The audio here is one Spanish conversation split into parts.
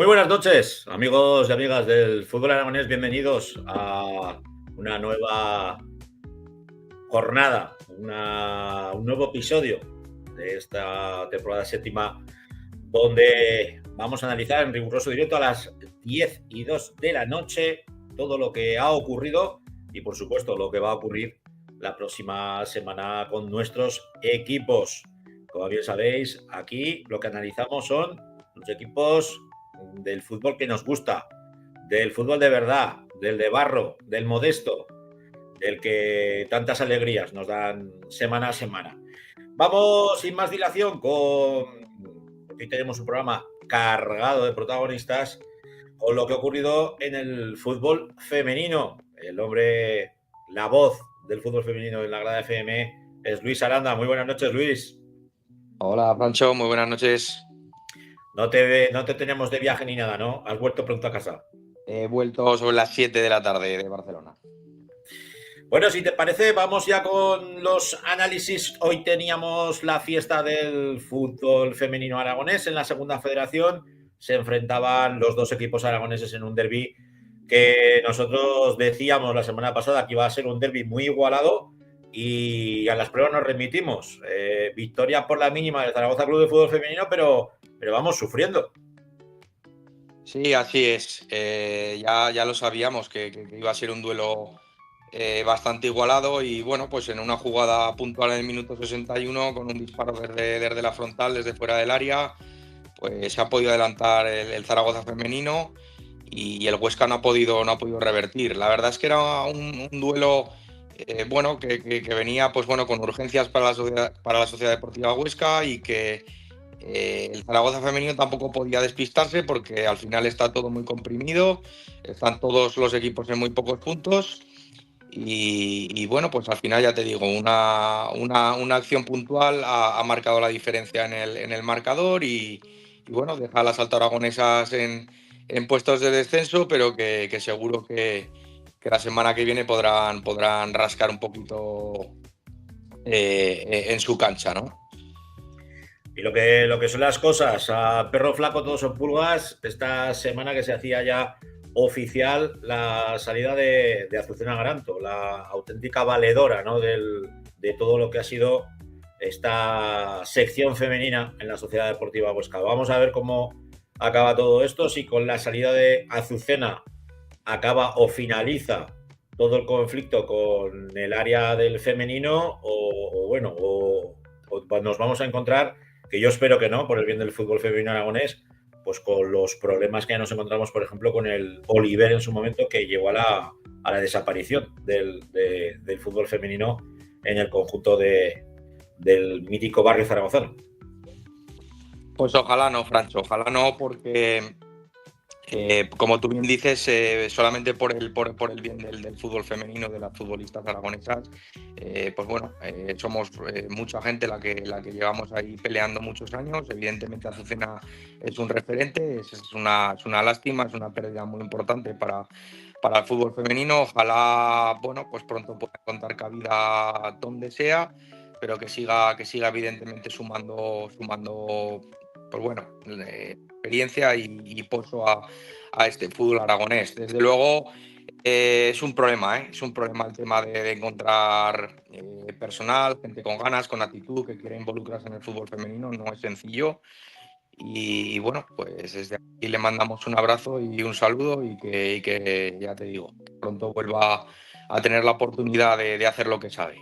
Muy buenas noches, amigos y amigas del fútbol aragonés. Bienvenidos a una nueva jornada, un nuevo episodio de esta temporada séptima, donde vamos a analizar en riguroso directo a las 10:02 de la noche todo lo que ha ocurrido y, por supuesto, lo que va a ocurrir la próxima semana con nuestros equipos. Como bien sabéis, aquí lo que analizamos son los equipos del fútbol que nos gusta, del fútbol de verdad, del de barro, del modesto, del que tantas alegrías nos dan semana a semana. Vamos sin más dilación hoy tenemos un programa cargado de protagonistas con lo que ha ocurrido en el fútbol femenino. El hombre, la voz del fútbol femenino en la Grada FM es Luis Aranda. Muy buenas noches, Luis. Hola, Francho, muy buenas noches. No te tenemos de viaje ni nada, ¿no? Has vuelto pronto a casa. He vuelto sobre las 7 de la tarde de Barcelona. Bueno, si te parece, vamos ya con los análisis. Hoy teníamos la fiesta del fútbol femenino aragonés en la segunda federación. Se enfrentaban los dos equipos aragoneses en un derbi que nosotros decíamos la semana pasada que iba a ser un derbi muy igualado y a las pruebas nos remitimos. Victoria por la mínima del Zaragoza Club de Fútbol Femenino, pero vamos sufriendo. Sí, así es. Ya lo sabíamos que iba a ser un duelo bastante igualado y bueno, pues en una jugada puntual en el minuto 61 con un disparo desde la frontal, desde fuera del área, pues se ha podido adelantar el Zaragoza femenino y el Huesca no ha podido revertir. La verdad es que era un duelo bueno que venía pues bueno con urgencias para la Sociedad Deportiva Huesca y que el Zaragoza femenino tampoco podía despistarse porque al final está todo muy comprimido, están todos los equipos en muy pocos puntos y bueno, pues al final ya te digo, una acción puntual ha marcado la diferencia en el marcador y bueno, deja a las Alto Aragonesas en puestos de descenso, pero que seguro que la semana que viene podrán rascar un poquito en su cancha, ¿no? Y lo que son las cosas, a perro flaco todos son pulgas. Esta semana que se hacía ya oficial la salida de Azucena Garanto, la auténtica valedora, ¿no? de todo lo que ha sido esta sección femenina en la Sociedad Deportiva Huesca. Vamos a ver cómo acaba todo esto, si con la salida de Azucena acaba o finaliza todo el conflicto con el área del femenino o nos vamos a encontrar, que yo espero que no, por el bien del fútbol femenino aragonés, pues con los problemas que ya nos encontramos, por ejemplo, con el Oliver en su momento, que llevó a la desaparición del fútbol femenino en el conjunto del mítico barrio zaragozano. Pues ojalá no, Francho, ojalá no, porque como tú bien dices, solamente por el bien del fútbol femenino, de las futbolistas aragonesas, pues bueno, somos mucha gente la que llevamos ahí peleando muchos años. Evidentemente Azucena es un referente, es una lástima, es una pérdida muy importante para el fútbol femenino. Ojalá, bueno, pues pronto pueda contar cabida donde sea, pero que siga evidentemente sumando pues bueno, experiencia y pozo a este fútbol aragonés. Desde luego es un problema el tema de encontrar personal, gente con ganas, con actitud, que quiere involucrarse en el fútbol femenino, no es sencillo. Y bueno, pues desde aquí le mandamos un abrazo y un saludo y que ya te digo, pronto vuelva a tener la oportunidad de hacer lo que sabe.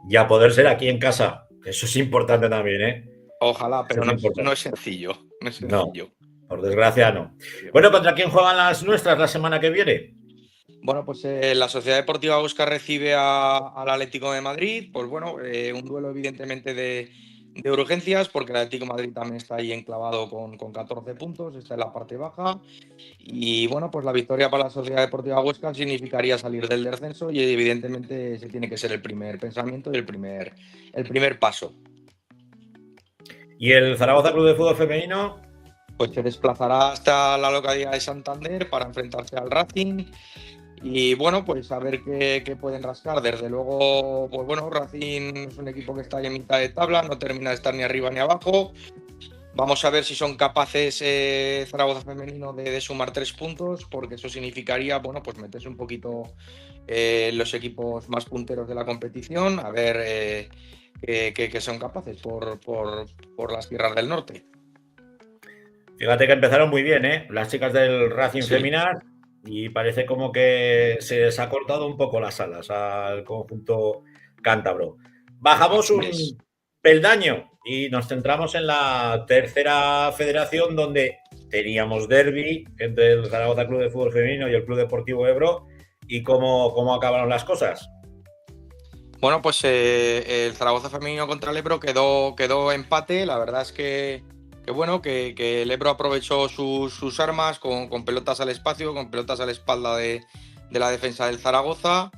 Y a poder ser aquí en casa, eso es importante también, ¿eh? Ojalá, pero Eso es no es sencillo. No es sencillo. No, por desgracia no. Bueno, ¿contra quién juegan las nuestras la semana que viene? Bueno, pues la Sociedad Deportiva Huesca recibe al Atlético de Madrid. Pues bueno, un duelo evidentemente de urgencias, porque el Atlético de Madrid también está ahí enclavado con 14 puntos, está en la parte baja. Y bueno, pues la victoria para la Sociedad Deportiva Huesca significaría salir del descenso y evidentemente ese tiene que ser el primer pensamiento y el primer paso. ¿Y el Zaragoza Club de Fútbol Femenino? Pues se desplazará hasta la localidad de Santander para enfrentarse al Racing. Y bueno, pues a ver qué pueden rascar. Desde luego, pues bueno, Racing es un equipo que está ahí en mitad de tabla, no termina de estar ni arriba ni abajo. Vamos a ver si son capaces Zaragoza femenino de sumar 3 puntos, porque eso significaría, bueno, pues meterse un poquito los equipos más punteros de la competición, a ver qué son capaces por las tierras del norte. Fíjate que empezaron muy bien, ¿eh? Las chicas del Racing Sí. Feminar, y parece como que se les ha cortado un poco las alas al conjunto cántabro. Bajamos Así es. un peldaño y nos centramos en la tercera federación, donde teníamos derbi entre el Zaragoza Club de Fútbol Femenino y el Club Deportivo Ebro. ¿Y cómo acabaron las cosas? Bueno, pues el Zaragoza femenino contra el Ebro quedó empate. La verdad es que bueno, que el Ebro aprovechó sus armas con pelotas al espacio, con pelotas a la espalda de la defensa del Zaragoza.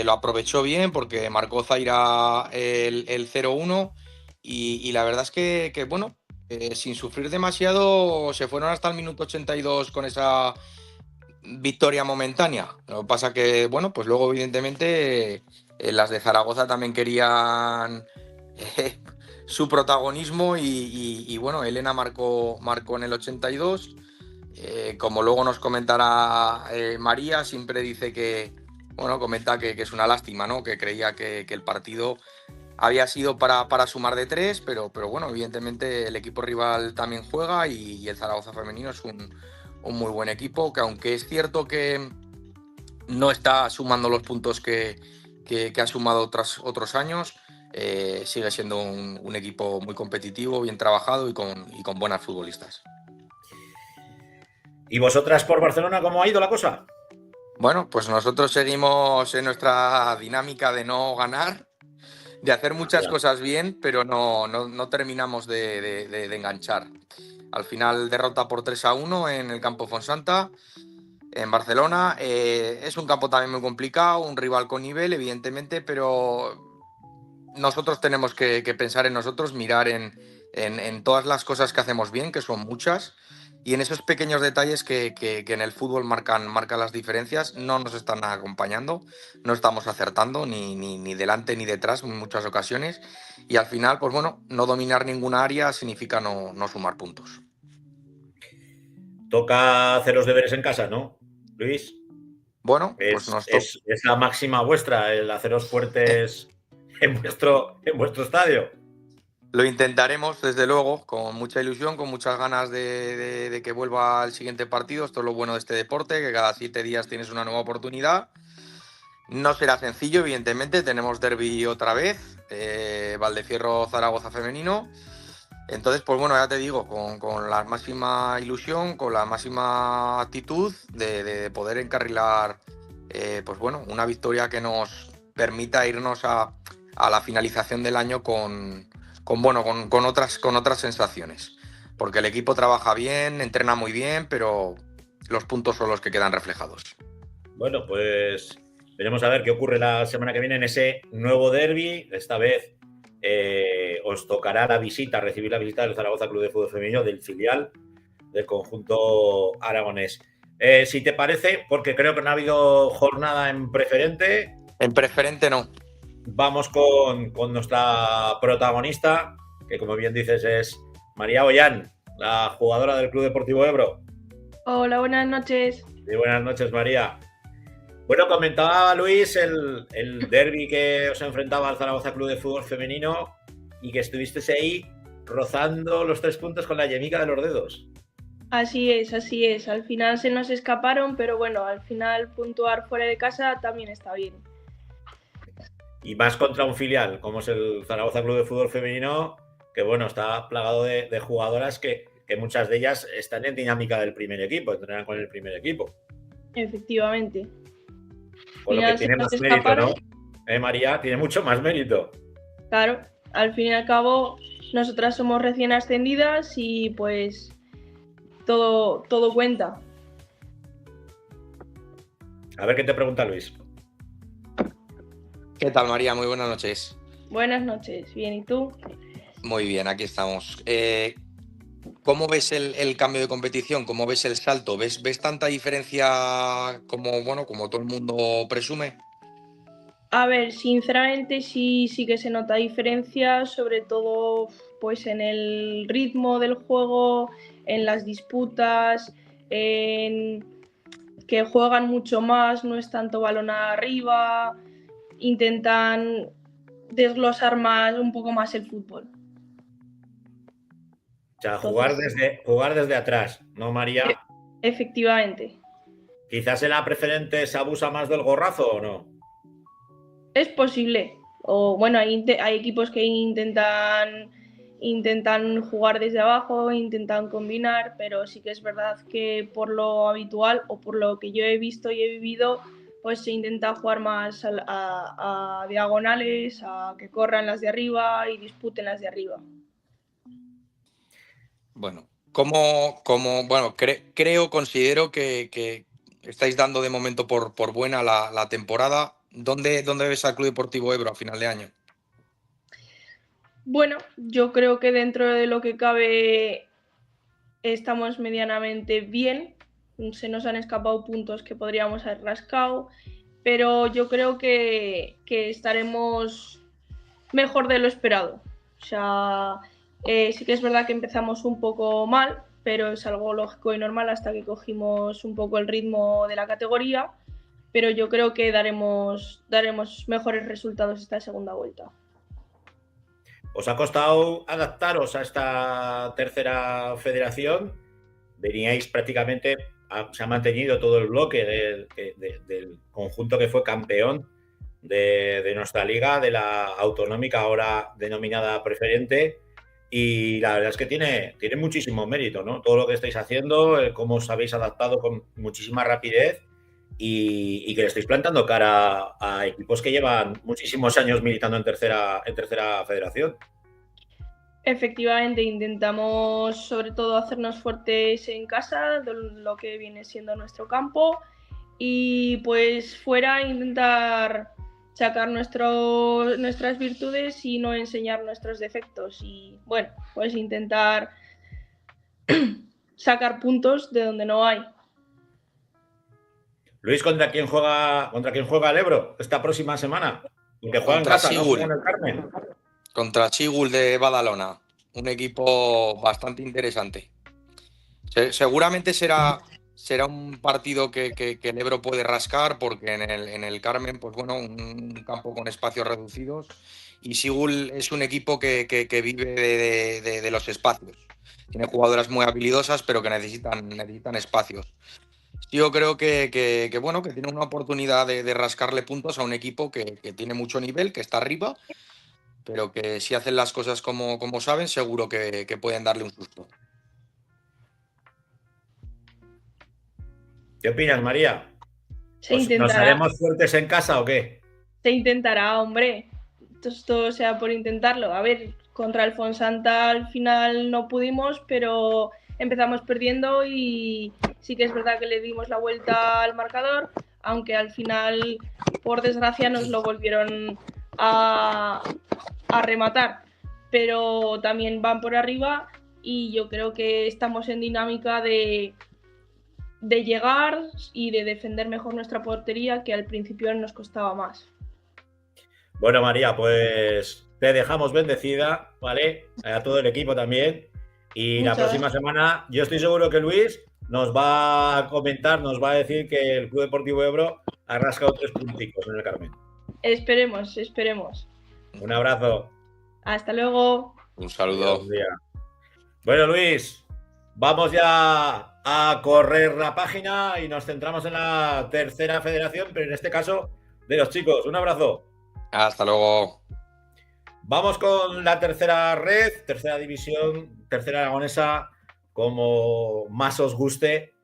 Lo aprovechó bien porque marcó Zaira el 0-1 y la verdad es que bueno, sin sufrir demasiado se fueron hasta el minuto 82 con esa victoria momentánea. Lo que pasa que, bueno, pues luego evidentemente las de Zaragoza también querían su protagonismo y, bueno, Elena marcó en el 82. Como luego nos comentará María, siempre dice que, bueno, comenta que es una lástima, ¿no? Que creía que el partido había sido para sumar de 3, pero bueno, evidentemente el equipo rival también juega y el Zaragoza femenino es un muy buen equipo, que aunque es cierto que no está sumando los puntos que ha sumado otros años, sigue siendo un equipo muy competitivo, bien trabajado y con buenas futbolistas. ¿Y vosotras por Barcelona cómo ha ido la cosa? Bueno, pues nosotros seguimos en nuestra dinámica de no ganar, de hacer muchas Anda. cosas bien, pero no terminamos de enganchar. Al final derrota por 3-1 en el campo Fonsanta, en Barcelona. Es un campo también muy complicado, un rival con nivel, evidentemente, pero nosotros tenemos que pensar en nosotros, mirar en todas las cosas que hacemos bien, que son muchas, y en esos pequeños detalles que en el fútbol marcan las diferencias. No nos están acompañando, no estamos acertando ni delante ni detrás en muchas ocasiones, y al final, pues bueno, no dominar ninguna área significa no sumar puntos. Toca hacer los deberes en casa, ¿no, Luis? Bueno, pues Es, nos toca. es, es la máxima vuestra, el haceros fuertes en vuestro estadio. Lo intentaremos, desde luego, con mucha ilusión, con muchas ganas de que vuelva el siguiente partido. Esto es lo bueno de este deporte, que cada 7 días tienes una nueva oportunidad. No será sencillo, evidentemente. Tenemos derbi otra vez, Valdecierro-Zaragoza femenino. Entonces, pues bueno, ya te digo, con la máxima ilusión, con la máxima actitud de poder encarrilar, pues bueno, una victoria que nos permita irnos a la finalización del año con otras sensaciones. Porque el equipo trabaja bien, entrena muy bien, pero los puntos son los que quedan reflejados. Bueno, pues veremos a ver qué ocurre la semana que viene en ese nuevo derbi. Esta vez os tocará recibir la visita del Zaragoza Club de Fútbol Femenino, del filial del conjunto aragonés. Si te parece, porque creo que no ha habido jornada en preferente, En preferente no. vamos con nuestra protagonista, que como bien dices es María Ollán, la jugadora del Club Deportivo Ebro. Hola, buenas noches. Y buenas noches, María. Bueno, comentaba Luis el derbi que os enfrentaba al Zaragoza Club de Fútbol Femenino y que estuvisteis ahí rozando los 3 puntos con la yemica de los dedos. Así es, así es. Al final se nos escaparon, pero bueno, al final puntuar fuera de casa también está bien. Y más contra un filial, como es el Zaragoza Club de Fútbol Femenino, que bueno, está plagado de jugadoras que muchas de ellas están en dinámica del primer equipo, entrenan con el primer equipo. Efectivamente. Con lo que tiene más mérito, ¿no? María, tiene mucho más mérito. Claro, al fin y al cabo, nosotras somos recién ascendidas y pues todo cuenta. A ver qué te pregunta Luis. ¿Qué tal, María? Muy buenas noches. Buenas noches, bien, ¿y tú? Muy bien, aquí estamos. ¿Cómo ves el cambio de competición? ¿Cómo ves el salto? ¿Ves tanta diferencia como todo el mundo presume? A ver, sinceramente sí que se nota diferencia, sobre todo pues en el ritmo del juego, en las disputas, en que juegan mucho más, no es tanto balón arriba, intentan desglosar un poco más el fútbol. O sea, Entonces, jugar desde atrás, ¿no, María? efectivamente. Quizás en la preferente se abusa más del gorrazo o no. Es posible. O bueno, hay equipos que intentan jugar desde abajo, intentan combinar, pero sí que es verdad que por lo habitual o por lo que yo he visto y he vivido, pues se intenta jugar más a diagonales, a que corran las de arriba y disputen las de arriba. Bueno, considero que estáis dando de momento por buena la temporada. ¿Dónde ves al Club Deportivo Ebro a final de año? Bueno, yo creo que dentro de lo que cabe estamos medianamente bien. Se nos han escapado puntos que podríamos haber rascado, pero yo creo que estaremos mejor de lo esperado. O sea, sí que es verdad que empezamos un poco mal, pero es algo lógico y normal hasta que cogimos un poco el ritmo de la categoría, pero yo creo que daremos mejores resultados esta segunda vuelta. ¿Os ha costado adaptaros a esta tercera federación? Veníais prácticamente, se ha mantenido todo el bloque del conjunto que fue campeón de nuestra liga, de la autonómica, ahora denominada preferente, y la verdad es que tiene muchísimo mérito, ¿no? Todo lo que estáis haciendo, cómo os habéis adaptado con muchísima rapidez y que le estáis plantando cara a equipos que llevan muchísimos años militando en tercera federación. Efectivamente, intentamos sobre todo hacernos fuertes en casa, de lo que viene siendo nuestro campo, y pues fuera intentar sacar nuestras virtudes y no enseñar nuestros defectos. Y bueno, pues intentar sacar puntos de donde no hay. Luis, ¿contra quién juega el Ebro esta próxima semana? Porque juega en Contra casa, no juega Sigul. en el Carmen. Contra Sigul de Badalona. Un equipo bastante interesante. Seguramente será un partido que el Ebro puede rascar, porque en el Carmen, pues bueno, un campo con espacios reducidos. Y Sigul es un equipo que vive de los espacios. Tiene jugadoras muy habilidosas, pero que necesitan espacios. Yo creo que bueno, que tiene una oportunidad de rascarle puntos a un equipo que tiene mucho nivel, que está arriba, pero que si hacen las cosas como saben, seguro que pueden darle un susto. ¿Qué opinas, María? Se ¿Nos intentará, haremos fuertes en casa o qué? hombre. Todo sea por intentarlo. A ver, contra el Fonsanta al final no pudimos, pero empezamos perdiendo y sí que es verdad que le dimos la vuelta al marcador, aunque al final, por desgracia, nos lo volvieron a rematar. Pero también van por arriba y yo creo que estamos en dinámica de llegar y de defender mejor nuestra portería, que al principio nos costaba más. Bueno, María, pues te dejamos bendecida, ¿vale? A todo el equipo también. Y Muchas la próxima semana, yo estoy seguro que Luis nos va a comentar, nos va a decir que el Club Deportivo Ebro ha rascado 3 punticos en el Carmen. Esperemos. Un abrazo. Hasta luego. Un saludo. Buen día. Bueno, Luis, vamos ya a correr la página y nos centramos en la tercera federación, pero en este caso de los chicos. Un abrazo. Hasta luego. Vamos con la tercera red, tercera división, tercera aragonesa, como más os guste.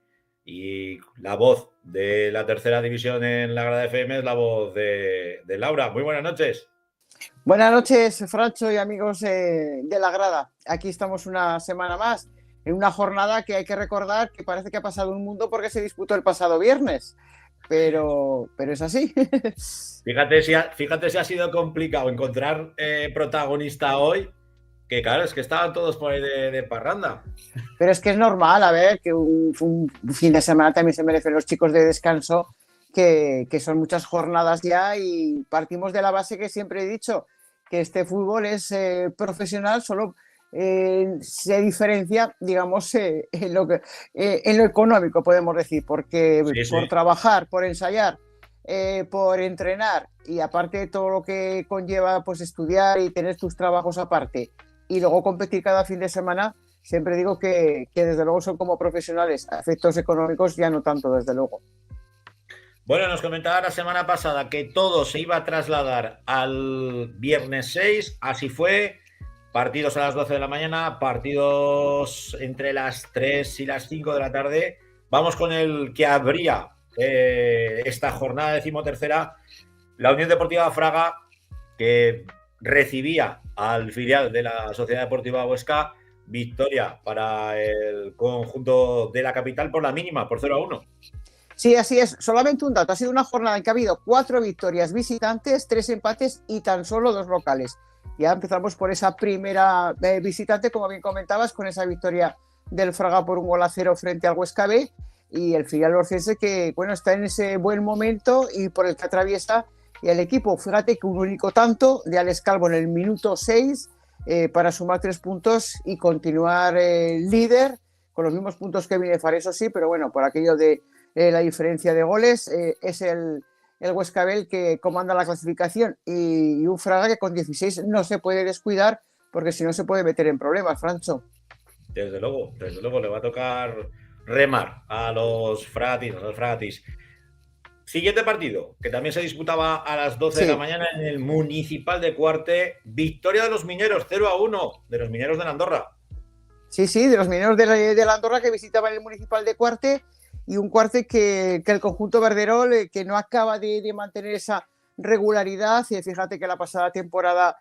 Y la voz de la tercera división en la Grada FM es la voz de Laura. Muy buenas noches. Buenas noches, Francho y amigos de la Grada. Aquí estamos una semana más, en una jornada que hay que recordar que parece que ha pasado un mundo porque se disputó el pasado viernes. Pero es así. Fíjate si ha sido complicado encontrar protagonista hoy, que claro, es que estaban todos por ahí de parranda. Pero es que es normal, a ver, que un fin de semana también se merecen los chicos de descanso que son muchas jornadas ya y partimos de la base que siempre he dicho, que este fútbol es profesional, solo se diferencia, digamos, en lo económico, podemos decir, porque Sí, por sí. trabajar, por ensayar, por entrenar y aparte de todo lo que conlleva pues estudiar y tener tus trabajos aparte y luego competir cada fin de semana, siempre digo que desde luego son como profesionales, a efectos económicos ya no tanto, desde luego. Bueno, nos comentaba la semana pasada que todo se iba a trasladar al viernes 6, así fue. Partidos a las 12 de la mañana, partidos entre las 3 y las 5 de la tarde. Vamos con el que abría esta jornada 13ª, la Unión Deportiva Fraga, que recibía al filial de la Sociedad Deportiva Huesca. Victoria para el conjunto de la capital por la mínima, por 0-1. Sí, así es. Solamente un dato. Ha sido una jornada en que ha habido 4 victorias visitantes, 3 empates y tan solo 2 locales. Ya empezamos por esa primera visitante, como bien comentabas, con esa victoria del Fraga por 1-0 frente al Huesca B y el filial orcense que, bueno, está en ese buen momento y por el que atraviesa el equipo. Fíjate que un único tanto de Alex Calvo en el minuto 6 para sumar 3 puntos y continuar líder con los mismos puntos que Binefar, eso sí, pero bueno, por aquello de la diferencia de goles, es el Huesca B el que comanda la clasificación y un Fraga que con 16 no se puede descuidar porque si no se puede meter en problemas, Francho. Desde luego le va a tocar remar a los fragatis. Siguiente partido, que también se disputaba a las 12 de la mañana en el Municipal de Cuarte. Victoria de los mineros, 0-1, de los mineros de la Andorra. Sí, de los mineros de la Andorra que visitaban el Municipal de Cuarte y un Cuarte que el conjunto verderol que no acaba de mantener esa regularidad. Fíjate que la pasada temporada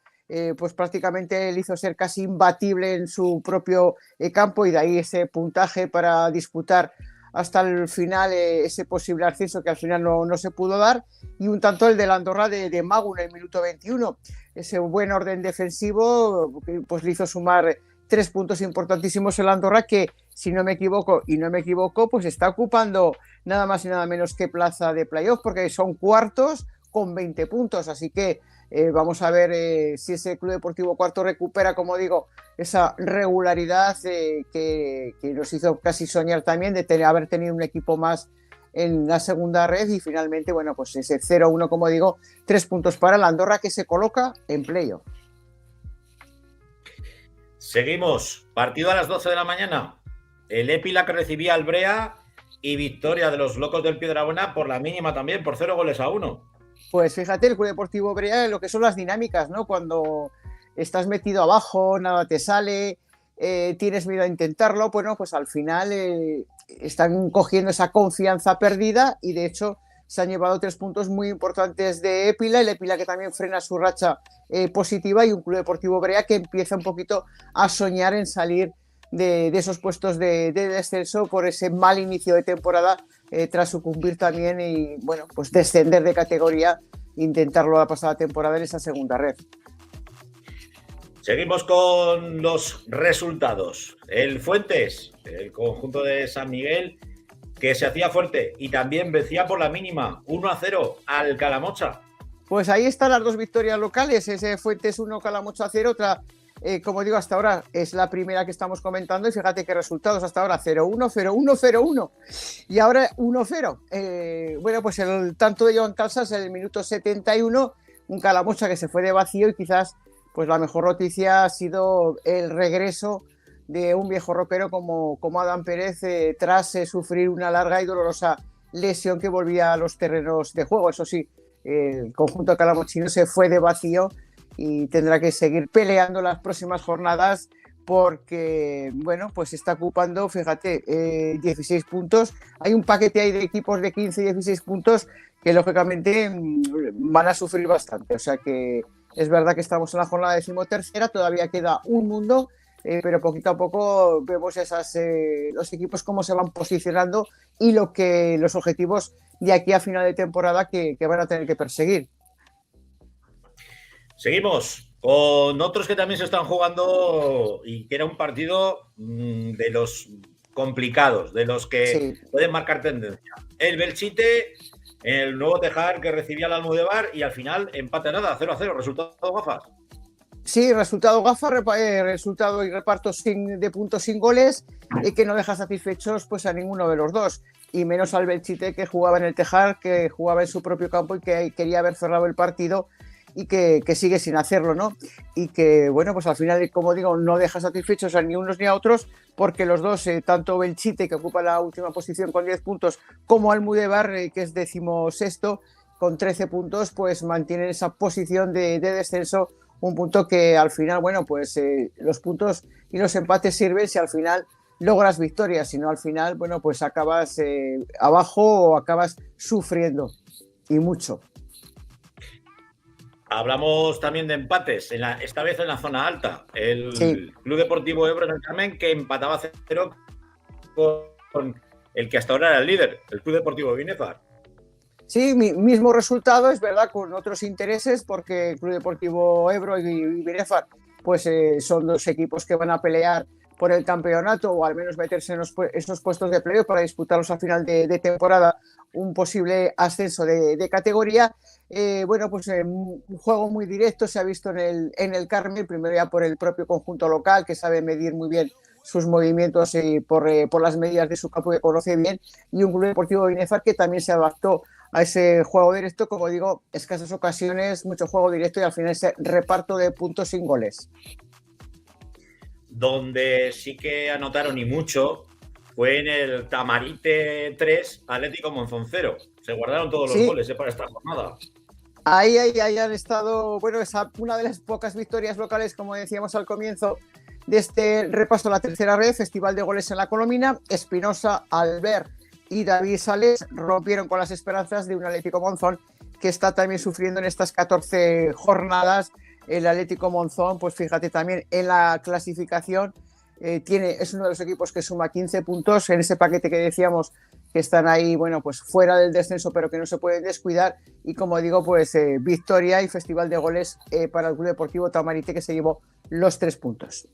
pues prácticamente le hizo ser casi imbatible en su propio campo y de ahí ese puntaje para disputar hasta el final ese posible ascenso que al final no se pudo dar, y un tanto el de la Andorra de Magu en el minuto 21. Ese buen orden defensivo pues le hizo sumar 3 puntos importantísimos en la Andorra que, si no me equivoco, pues está ocupando nada más y nada menos que plaza de playoff porque son cuartos con 20 puntos, así que vamos a ver si ese Club Deportivo Cuarto recupera, como digo, esa regularidad que nos hizo casi soñar también de haber tenido un equipo más en la segunda red y finalmente, bueno, pues ese 0-1, como digo, 3 puntos para la Andorra que se coloca en playoff. Seguimos, partido a las 12 de la mañana. El Épila que recibía al Brea y victoria de los locos del Piedrabuena por la mínima también, por 0-1. Pues fíjate, el Club Deportivo Brea, lo que son las dinámicas, ¿no? Cuando estás metido abajo, nada te sale, tienes miedo a intentarlo, bueno, pues al final están cogiendo esa confianza perdida y de hecho se han llevado 3 puntos muy importantes de Épila, el Épila que también frena su racha positiva y un Club Deportivo Brea que empieza un poquito a soñar en salir de esos puestos de descenso por ese mal inicio de temporada tras sucumbir también y bueno, pues descender de categoría, intentarlo la pasada temporada en esa segunda red. Seguimos con los resultados. El Fuentes, el conjunto de San Miguel, que se hacía fuerte y también vencía por la mínima, 1-0 al Calamocha. Pues ahí están las 2 victorias locales, ese Fuentes 1, Calamocha 0, otra, como digo, hasta ahora es la primera que estamos comentando y fíjate qué resultados hasta ahora, 0-1, 0-1, 0-1 y ahora 1-0. Bueno, pues el tanto de Joan Calzas en el minuto 71, un Calamocha que se fue de vacío y quizás pues la mejor noticia ha sido el regreso de un viejo ropero como Adán Pérez tras sufrir una larga y dolorosa lesión que volvía a los terrenos de juego. Eso sí, el conjunto calamochino se fue de vacío y tendrá que seguir peleando las próximas jornadas porque, bueno, pues está ocupando, fíjate, 16 puntos. Hay un paquete ahí de equipos de 15 y 16 puntos que lógicamente van a sufrir bastante. O sea que es verdad que estamos en la jornada 13ª, todavía queda un mundo, pero poquito a poco vemos los equipos cómo se van posicionando y los objetivos de aquí a final de temporada que van a tener que perseguir. Seguimos con otros que también se están jugando y que era un partido de los complicados, de los que pueden marcar tendencia. El Belchite el nuevo Tejar que recibía el Almudévar y al final empate a nada, 0-0, resultado gafas. Sí, resultado gafa, resultado y reparto de puntos sin goles, y que no deja satisfechos pues a ninguno de los dos, y menos al Belchite, que jugaba en el Tejar, que jugaba en su propio campo y que quería haber cerrado el partido y que sigue sin hacerlo, ¿no? Y que, bueno, pues al final, como digo, no deja satisfechos a ni unos ni a otros, porque los dos, tanto Belchite, que ocupa la última posición con 10 puntos, como Almudévar, que es 16º, con 13 puntos, pues mantienen esa posición de descenso. Un punto que al final, bueno, pues los puntos y los empates sirven si al final logras victorias, si no al final, bueno, pues acabas abajo o acabas sufriendo, y mucho. Hablamos también de empates, esta vez en la zona alta. El Club Deportivo Ebro en el Carmen, que empataba 0 con el que hasta ahora era el líder, el Club Deportivo Binefar. Sí, mismo resultado, es verdad, con otros intereses, porque el Club Deportivo Ebro y Binefar pues son dos equipos que van a pelear por el campeonato, o al menos meterse en esos puestos de playoff para disputarlos a final de temporada, un posible ascenso de categoría. Bueno, pues un juego muy directo se ha visto en el Carmen, primero ya por el propio conjunto local, que sabe medir muy bien sus movimientos por las medidas de su campo, que conoce bien, y un Club Deportivo Binefar que también se adaptó a ese juego directo, como digo, escasas ocasiones, mucho juego directo y al final ese reparto de puntos sin goles. Donde sí que anotaron y mucho fue en el Tamarite 3, Atlético Monzón 0. Se guardaron todos los goles para esta jornada. Ahí han estado, bueno, una de las pocas victorias locales, como decíamos al comienzo de este repaso, la tercera red, Festival de Goles en la Colomina. Espinosa, Albert y David Sales rompieron con las esperanzas de un Atlético Monzón que está también sufriendo en estas 14 jornadas. El Atlético Monzón, pues fíjate, también en la clasificación es uno de los equipos que suma 15 puntos en ese paquete que decíamos, que están ahí, bueno, pues fuera del descenso, pero que no se pueden descuidar. Y como digo, pues victoria y Festival de Goles para el Club Deportivo Tamarite, que se llevó los 3 puntos.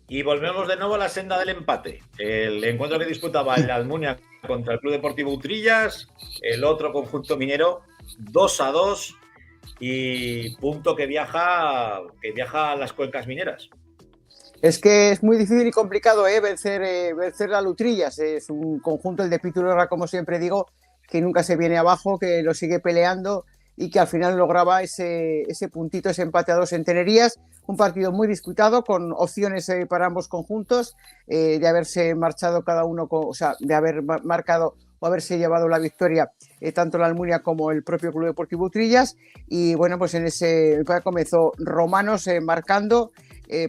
Y volvemos de nuevo a la senda del empate. El encuentro que disputaba el Almunia contra el Club Deportivo Utrillas, el otro conjunto minero, 2-2, y punto que viaja a las cuencas mineras. Es que es muy difícil y complicado vencer a Utrillas. Es un conjunto, el de Piturra, como siempre digo, que nunca se viene abajo, que lo sigue peleando y que al final lograba ese puntito, ese empate a 2 en Tenerías. Un partido muy disputado, con opciones para ambos conjuntos, de haberse marchado cada uno, de haber marcado o haberse llevado la victoria tanto la Almunia como el propio Club Deportivo Utrillas. Y bueno, pues en ese comenzó Romanos marcando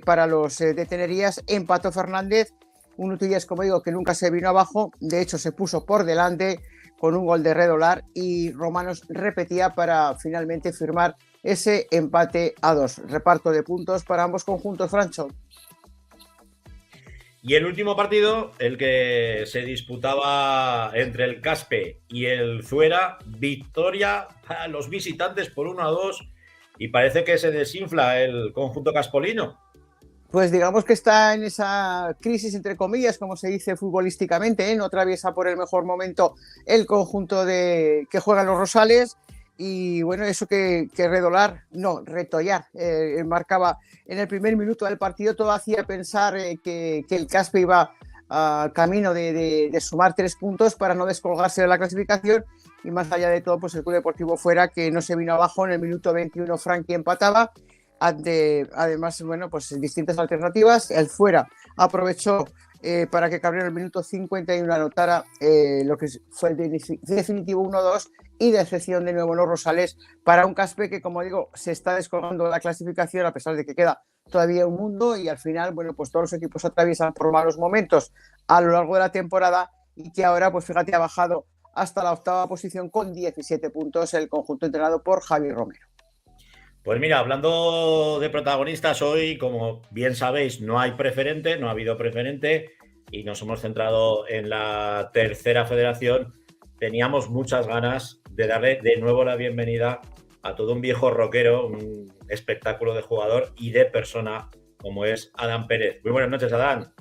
para los de Tenerías, empató Fernández, un Utrillas, como digo, que nunca se vino abajo, de hecho se puso por delante con un gol de Redolar, y Romanos repetía para finalmente firmar ese empate a 2. Reparto de puntos para ambos conjuntos, Francho. Y el último partido, el que se disputaba entre el Caspe y el Zuera, victoria para los visitantes por 1-2, y parece que se desinfla el conjunto caspolino. Pues digamos que está en esa crisis, entre comillas, como se dice futbolísticamente, no atraviesa por el mejor momento el conjunto que juegan los Rosales. Y bueno, eso que Retollar marcaba en el primer minuto del partido, todo hacía pensar que el Caspe iba camino de sumar 3 puntos para no descolgarse de la clasificación. Y más allá de todo, pues el Club Deportivo Fuera, que no se vino abajo. En el minuto 21 Frankie empataba. Además, bueno, pues distintas alternativas. El Fuera aprovechó para que Cabrera en el minuto 51 anotara lo que fue el definitivo 1-2, y de excepción de nuevo en los Rosales para un Caspe que, como digo, se está descolgando de la clasificación, a pesar de que queda todavía un mundo, y al final, bueno, pues todos los equipos atraviesan por malos momentos a lo largo de la temporada, y que ahora, pues fíjate, ha bajado hasta la 8ª posición con 17 puntos el conjunto entrenado por Javi Romero. Pues mira, hablando de protagonistas, hoy, como bien sabéis, no hay preferente, no ha habido preferente, y nos hemos centrado en la tercera federación. Teníamos muchas ganas de darle de nuevo la bienvenida a todo un viejo rockero, un espectáculo de jugador y de persona, como es Adán Pérez. Muy buenas noches, Adán.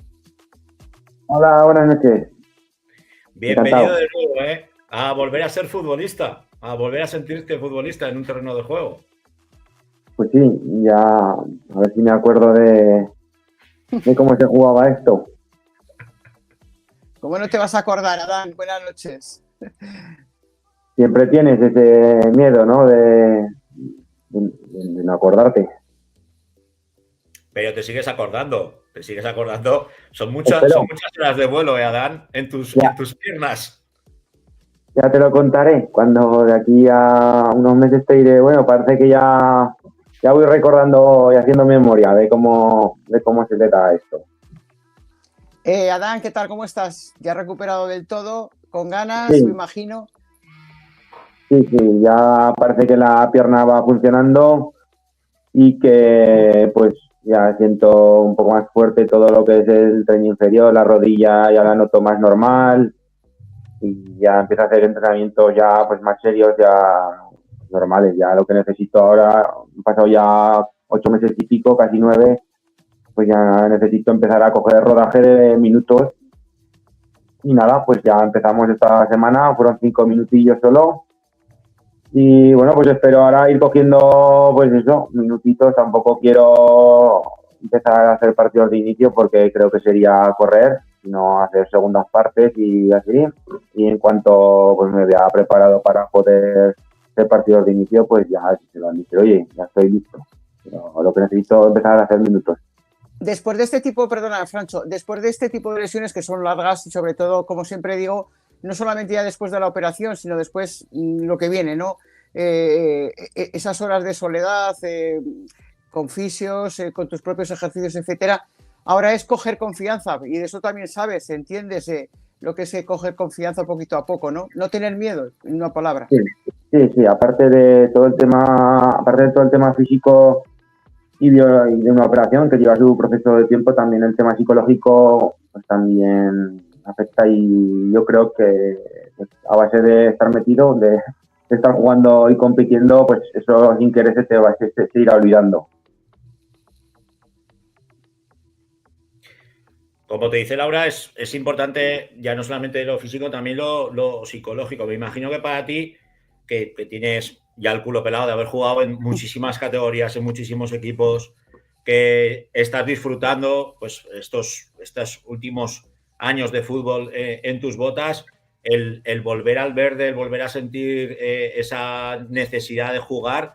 Hola, buenas noches. Bienvenido de nuevo a volver a ser futbolista, a volver a sentirte futbolista en un terreno de juego. Pues sí, ya a ver si me acuerdo de cómo se jugaba esto. ¿Cómo no te vas a acordar, Adán? Buenas noches. Siempre tienes ese miedo, ¿no? De no acordarte. Pero te sigues acordando. Son muchas horas de vuelo, Adán, en tus piernas. Ya te lo contaré. Cuando de aquí a unos meses te diré, bueno, parece que ya voy recordando y haciendo memoria de cómo se te da esto. Adán, ¿qué tal? ¿Cómo estás? ¿Ya recuperado del todo? ¿Con ganas, Sí. me imagino? Sí, ya parece que la pierna va funcionando y que pues ya siento un poco más fuerte todo lo que es el tren inferior, la rodilla ya la noto más normal y ya empiezo a hacer entrenamientos ya pues más serios, ya normales. Ya lo que necesito ahora, he pasado ya 8 meses y pico, casi 9, pues ya necesito empezar a coger rodaje de minutos. Y nada, pues ya empezamos esta semana, fueron 5 minutillos solo. Y bueno, pues espero ahora ir cogiendo, pues eso, minutitos. Tampoco quiero empezar a hacer partidos de inicio porque creo que sería correr, sino hacer segundas partes y así. Y en cuanto pues me vea preparado para poder hacer partidos de inicio, pues ya se lo han dicho, oye, ya estoy listo. Pero lo que necesito es empezar a hacer minutos. Después de este tipo, perdona, Francho, después de este tipo de lesiones que son largas y sobre todo, como siempre digo, no solamente ya después de la operación, sino después lo que viene, ¿no? Esas horas de soledad, con fisios, con tus propios ejercicios, etcétera. Ahora es coger confianza y de eso también sabes, entiendes lo que es coger confianza poquito a poco, ¿no? No tener miedo, en una palabra. Sí, aparte de todo el tema físico y de una operación que lleva su proceso de tiempo, también el tema psicológico pues también afecta, y yo creo que pues, a base de estar metido, de estar jugando y compitiendo, pues eso sin querer se irá olvidando. Como te dice Laura, es importante ya no solamente lo físico, también lo psicológico. Me imagino que para ti, que tienes ya el culo pelado de haber jugado en muchísimas categorías, en muchísimos equipos, que estás disfrutando pues estos últimos años de fútbol en tus botas, el volver al verde, el volver a sentir esa necesidad de jugar,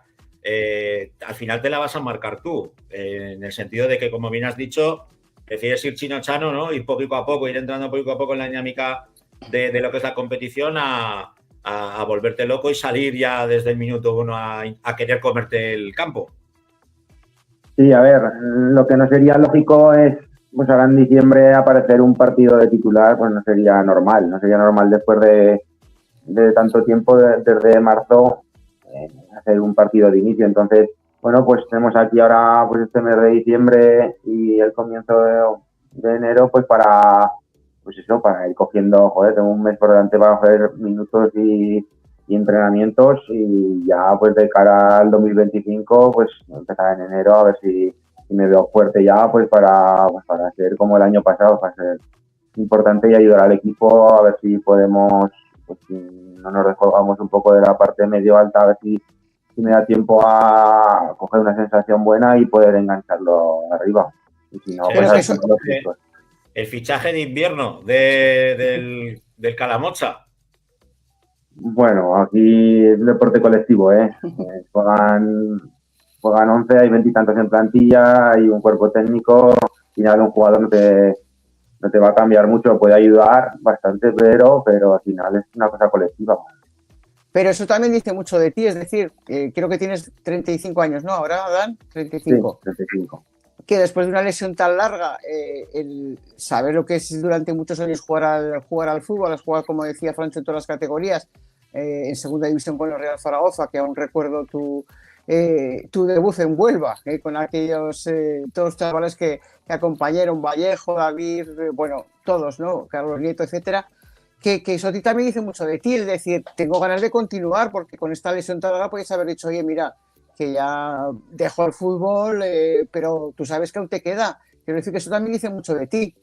al final te la vas a marcar tú, en el sentido de que, como bien has dicho, prefieres ir chino-chano, ¿no? Ir poquito a poco, ir entrando poquito a poco en la dinámica de lo que es la competición a volverte loco y salir ya desde el minuto 1 a querer comerte el campo. Sí, a ver, lo que no sería lógico es, pues ahora en diciembre aparecer un partido de titular, pues no sería normal después de tanto tiempo, desde marzo, hacer un partido de inicio. Entonces, bueno, pues tenemos aquí ahora pues este mes de diciembre y el comienzo de enero, pues para ir cogiendo, tengo un mes por delante para coger minutos y entrenamientos, y ya pues de cara al 2025 pues empezar en enero a ver si me veo fuerte ya pues para ser como el año pasado, para ser importante y ayudar al equipo a ver si podemos, pues si no nos descolgamos un poco de la parte medio alta, a ver si me da tiempo a coger una sensación buena y poder engancharlo arriba. Y si no, sí, pues el fichaje de invierno del Calamocha. Bueno, aquí es un deporte colectivo, juegan 11, hay 20 y tantos en plantilla, hay un cuerpo técnico. Al final un jugador no te va a cambiar mucho, puede ayudar bastante, pero al final es una cosa colectiva. Pero eso también dice mucho de ti, es decir, creo que tienes 35 años, ¿no? Ahora, Adán, 35. Sí, 35. Que después de una lesión tan larga, el saber lo que es durante muchos años jugar al fútbol, has jugado, como decía Francho, en todas las categorías, en segunda división con el Real Zaragoza, que aún recuerdo tu debut en Huelva, con aquellos todos chavales que acompañaron, Vallejo, David, bueno, todos, ¿no? Carlos Nieto, etcétera. Que eso a ti también dice mucho de ti, es decir, tengo ganas de continuar porque con esta lesión tan larga podéis haber dicho, oye, mira, que ya dejo el fútbol, pero tú sabes que aún te queda. Quiero decir que eso también dice mucho de ti.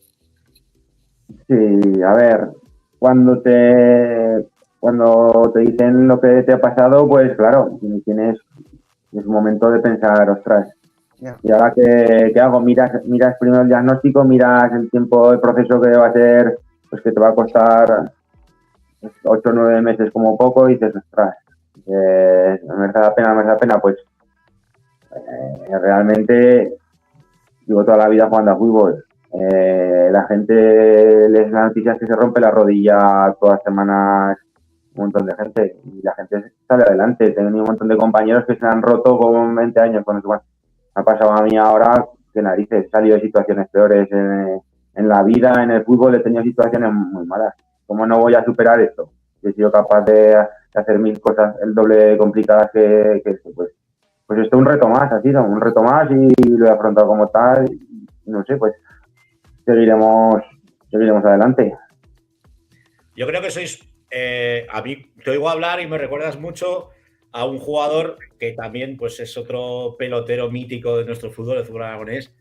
Sí, a ver, cuando cuando te dicen lo que te ha pasado, pues claro, es un momento de pensar, ostras, Ya. ¿y ahora qué hago? Miras primero el diagnóstico, miras el tiempo, el proceso que va a ser, pues que te va a costar 8 o 9 meses como poco, y dices, ostras, merece la pena, pues realmente llevo toda la vida jugando a fútbol. La gente les da noticias que se rompe la rodilla todas las semanas, un montón de gente, y la gente sale adelante. Tengo un montón de compañeros que se han roto con 20 años, con eso. Me ha pasado a mí ahora, que narices, he salido de situaciones peores en la vida, en el fútbol he tenido situaciones muy malas. ¿Cómo no voy a superar esto? He sido capaz de hacer 1000 cosas el doble complicadas que esto, pues esto es un reto más, ha sido un reto más, y lo he afrontado como tal, y no sé, pues seguiremos adelante. Yo creo que sois, a mí te oigo hablar y me recuerdas mucho a un jugador que también pues es otro pelotero mítico de nuestro fútbol, el fútbol aragonés,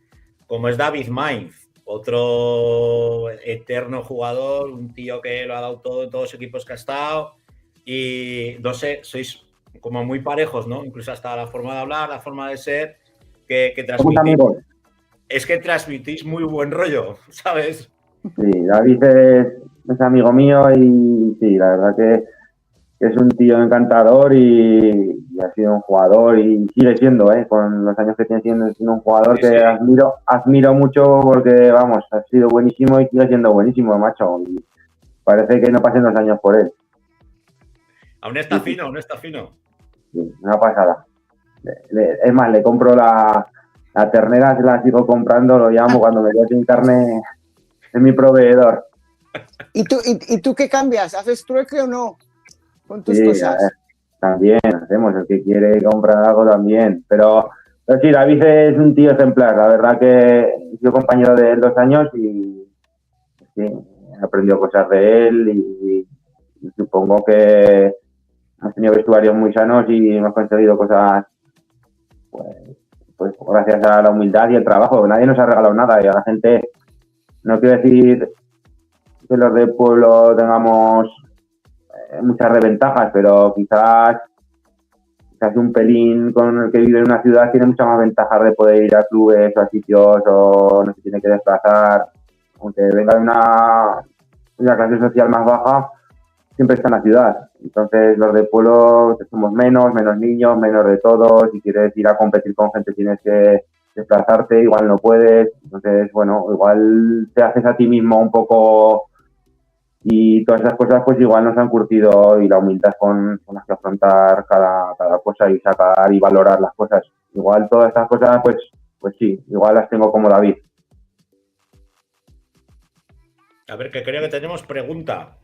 como es David Mainz, otro eterno jugador, un tío que lo ha dado todo en todos los equipos que ha estado, y no sé, sois como muy parejos, ¿no? Incluso hasta la forma de hablar, la forma de ser, que Somos transmitís. amigos. Es que transmitís muy buen rollo, ¿sabes? Sí, David es amigo mío, y sí, la verdad que es un tío encantador, y ha sido un jugador, y sigue siendo, con los años que tiene, siendo un jugador que admiro mucho, porque vamos, ha sido buenísimo y sigue siendo buenísimo, macho, y parece que no pasen los años por él. Aún está fino, aún está fino. Sí, una pasada. Es más, le compro la ternera, se la sigo comprando, lo llamo cuando me quedo sin carne, es mi proveedor. ¿Y tú qué cambias? ¿Haces trueque o no con tus Sí, cosas? también hacemos, el que quiere comprar algo también. Pero sí, David es un tío ejemplar. La verdad que he sido compañero de él 2 años, y sí, he aprendido cosas de él, y supongo que hemos tenido vestuarios muy sanos y hemos conseguido cosas, pues gracias a la humildad y el trabajo. Nadie nos ha regalado nada, y a la gente, no quiero decir que los del pueblo tengamos muchas desventajas, pero quizás un pelín con el que vive en una ciudad tiene muchas más ventajas de poder ir a clubes o a sitios, o no se tiene que desplazar. Aunque venga de una clase social más baja, siempre está en la ciudad. Entonces los del pueblo somos menos niños, menos de todo. Si quieres ir a competir con gente tienes que desplazarte, igual no puedes. Entonces, bueno, igual te haces a ti mismo un poco, y todas esas cosas pues igual nos han curtido, y la humildad con las que afrontar cada cosa, y sacar y valorar las cosas. Igual todas estas cosas pues sí, igual las tengo como David. A ver, que creo que tenemos pregunta.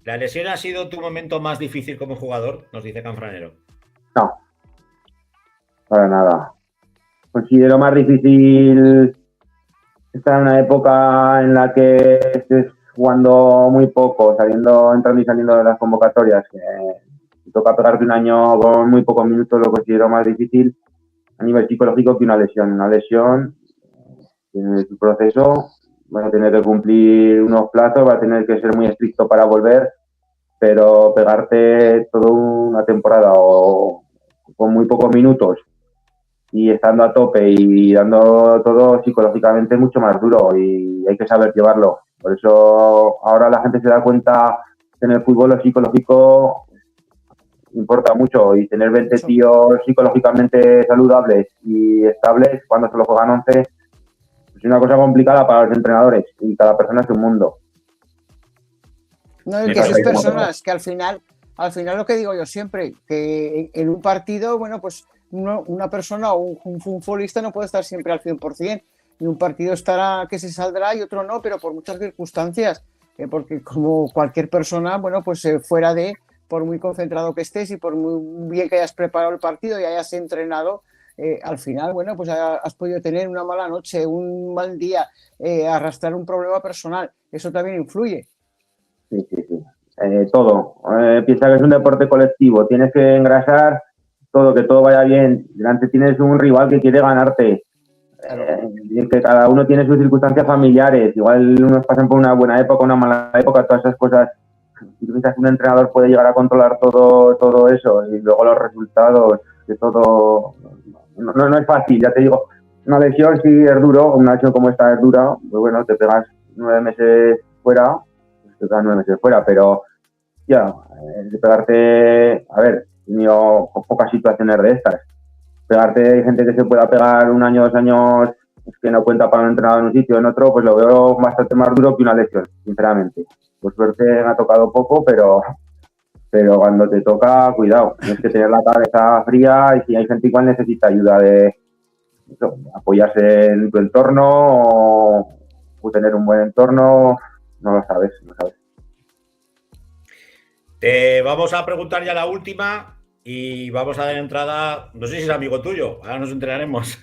¿La lesión ha sido tu momento más difícil como jugador? Nos dice Canfranero. No, para nada. Considero más difícil estar en una época en la que estés jugando muy poco, entrando y saliendo de las convocatorias, que te toca pegarte un año con muy pocos minutos. Lo considero más difícil a nivel psicológico que una lesión. Una lesión tiene su proceso, vas a tener que cumplir unos plazos, vas a tener que ser muy estricto para volver, pero pegarte toda una temporada o con muy pocos minutos y estando a tope y dando todo, psicológicamente es mucho más duro, y hay que saber llevarlo. Por eso ahora la gente se da cuenta que en el fútbol lo psicológico importa mucho, y tener 20 tíos psicológicamente saludables y estables cuando se lo juegan 11 es una cosa complicada para los entrenadores, y cada persona es un mundo. No, y que sois personas que al final lo que digo yo siempre, que en un partido, bueno, pues una persona o un futbolista no puede estar siempre al 100%, y un partido estará que se saldrá y otro no, pero por muchas circunstancias, porque como cualquier persona, bueno, pues fuera de, por muy concentrado que estés y por muy bien que hayas preparado el partido y hayas entrenado, al final, bueno, pues has podido tener una mala noche, un mal día, arrastrar un problema personal, eso también influye. Sí. Todo. Piensa que es un deporte colectivo, tienes que engrasar todo, que todo vaya bien. Delante tienes un rival que quiere ganarte. Que cada uno tiene sus circunstancias familiares. Igual unos pasan por una buena época, una mala época, todas esas cosas si tú piensas que un entrenador puede llegar a controlar todo eso y luego los resultados, que todo no es fácil, ya te digo. Una lesión sí es duro, una lesión como esta es dura, pues bueno, te pegas 9 meses fuera, pero ya, de pegarte, a ver, he tenido pocas situaciones de estas. Pegarte, hay gente que se pueda pegar 1 año, 2 años, es que no cuenta para un entrenador en un sitio, en otro, pues lo veo bastante más duro que una lesión, sinceramente. Por suerte me ha tocado poco, pero cuando te toca, cuidado, tienes que tener la cabeza fría y si hay gente igual necesita ayuda de eso, apoyarse en tu entorno o tener un buen entorno, no lo sabes. Te vamos a preguntar ya la última y vamos a dar entrada, no sé si es amigo tuyo, ahora nos enteraremos,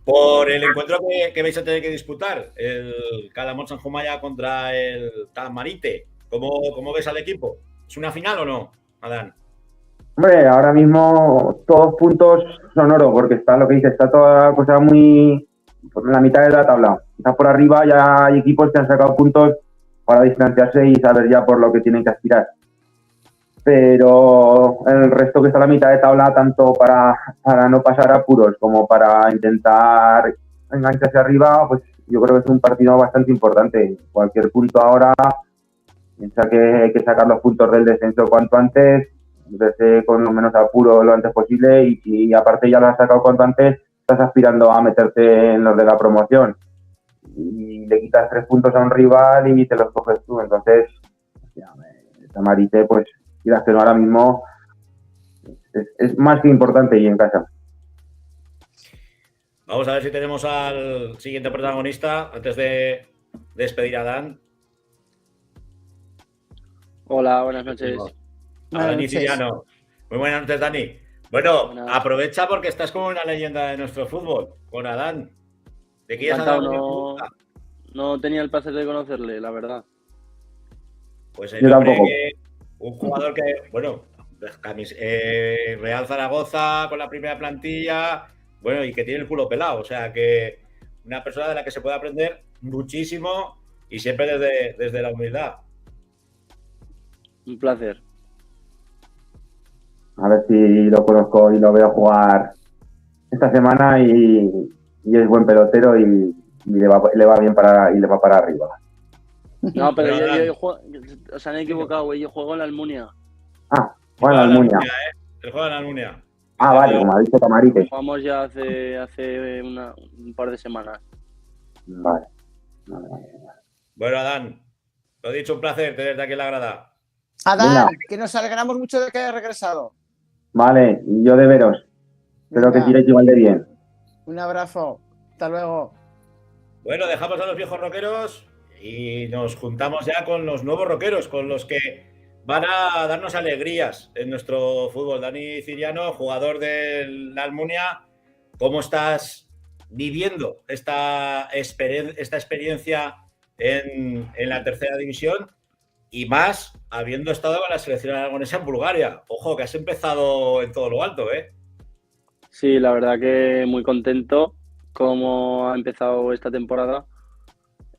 por el encuentro que vais a tener que disputar, el Calamón San Jumaya contra el Tamarite. ¿Cómo ves al equipo? ¿Es una final o no, Adán? Hombre, ahora mismo todos puntos son oro, porque está lo que dice, está toda la cosa muy en la mitad de la tabla. Está por arriba, ya hay equipos que han sacado puntos para distanciarse y saber ya por lo que tienen que aspirar. Pero el resto que está a la mitad de tabla, tanto para no pasar apuros como para intentar engancharse arriba, pues yo creo que es un partido bastante importante. Cualquier punto ahora, piensa que hay que sacar los puntos del descenso cuanto antes, verse con lo menos apuro lo antes posible y si aparte ya lo has sacado cuanto antes, estás aspirando a meterte en los de la promoción y le quitas 3 puntos a un rival y te los coges tú. Entonces, Tamarite, pues quieras que no, ahora mismo es más que importante y en casa. Vamos a ver si tenemos al siguiente protagonista antes de despedir a Dan. Hola, buenas noches. A Dani Siriano. Muy buenas noches, Dani. Bueno, Buenas. aprovecha porque estás como una leyenda de nuestro fútbol, con Adán. ¿De qué Encantado, no tenía el placer de conocerle, la verdad. Pues Yo tampoco. Un jugador que, bueno, Real Zaragoza con la primera plantilla, bueno, y que tiene el culo pelado. O sea, que una persona de la que se puede aprender muchísimo y siempre desde la humildad. Un placer. A ver si lo conozco y lo veo jugar esta semana y es buen pelotero y le va bien y le va para arriba. No, pero Pero yo se han equivocado, güey. Yo juego en la Almunia. Ah, bueno, Almunia. El juego de la Almunia. Ah, vale, como ha dicho Tamarite. Jugamos ya hace un par de semanas. Vale. Bueno, Adán, lo dicho, un placer tenerte aquí en la grada. Adán, Venga. que nos alegramos mucho de que hayas regresado. Vale, y yo de veros. Espero que Venga, sigáis igual de bien. un abrazo. Hasta luego. Bueno, dejamos a los viejos rockeros y nos juntamos ya con los nuevos rockeros, con los que van a darnos alegrías en nuestro fútbol. Dani Ciriano, jugador del Almunia, ¿cómo estás viviendo esta experiencia en la tercera división? Y más habiendo estado con la selección aragonesa en Bulgaria. Ojo, que has empezado en todo lo alto, ¿eh? Sí, la verdad que muy contento como ha empezado esta temporada.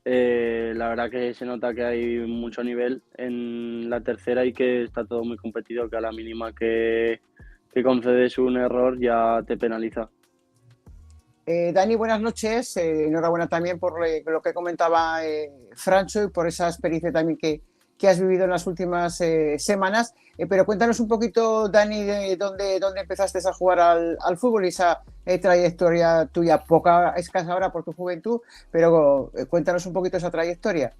La verdad que se nota que hay mucho nivel en la tercera y que está todo muy competido, que a la mínima que concedes un error ya te penaliza. Dani, buenas noches. Enhorabuena también por lo que comentaba Francho y por esa experiencia también que has vivido en las últimas semanas. Pero cuéntanos un poquito, Dani, de dónde empezaste a jugar al fútbol y esa trayectoria tuya, poca, escasa ahora por tu juventud, pero cuéntanos un poquito esa trayectoria.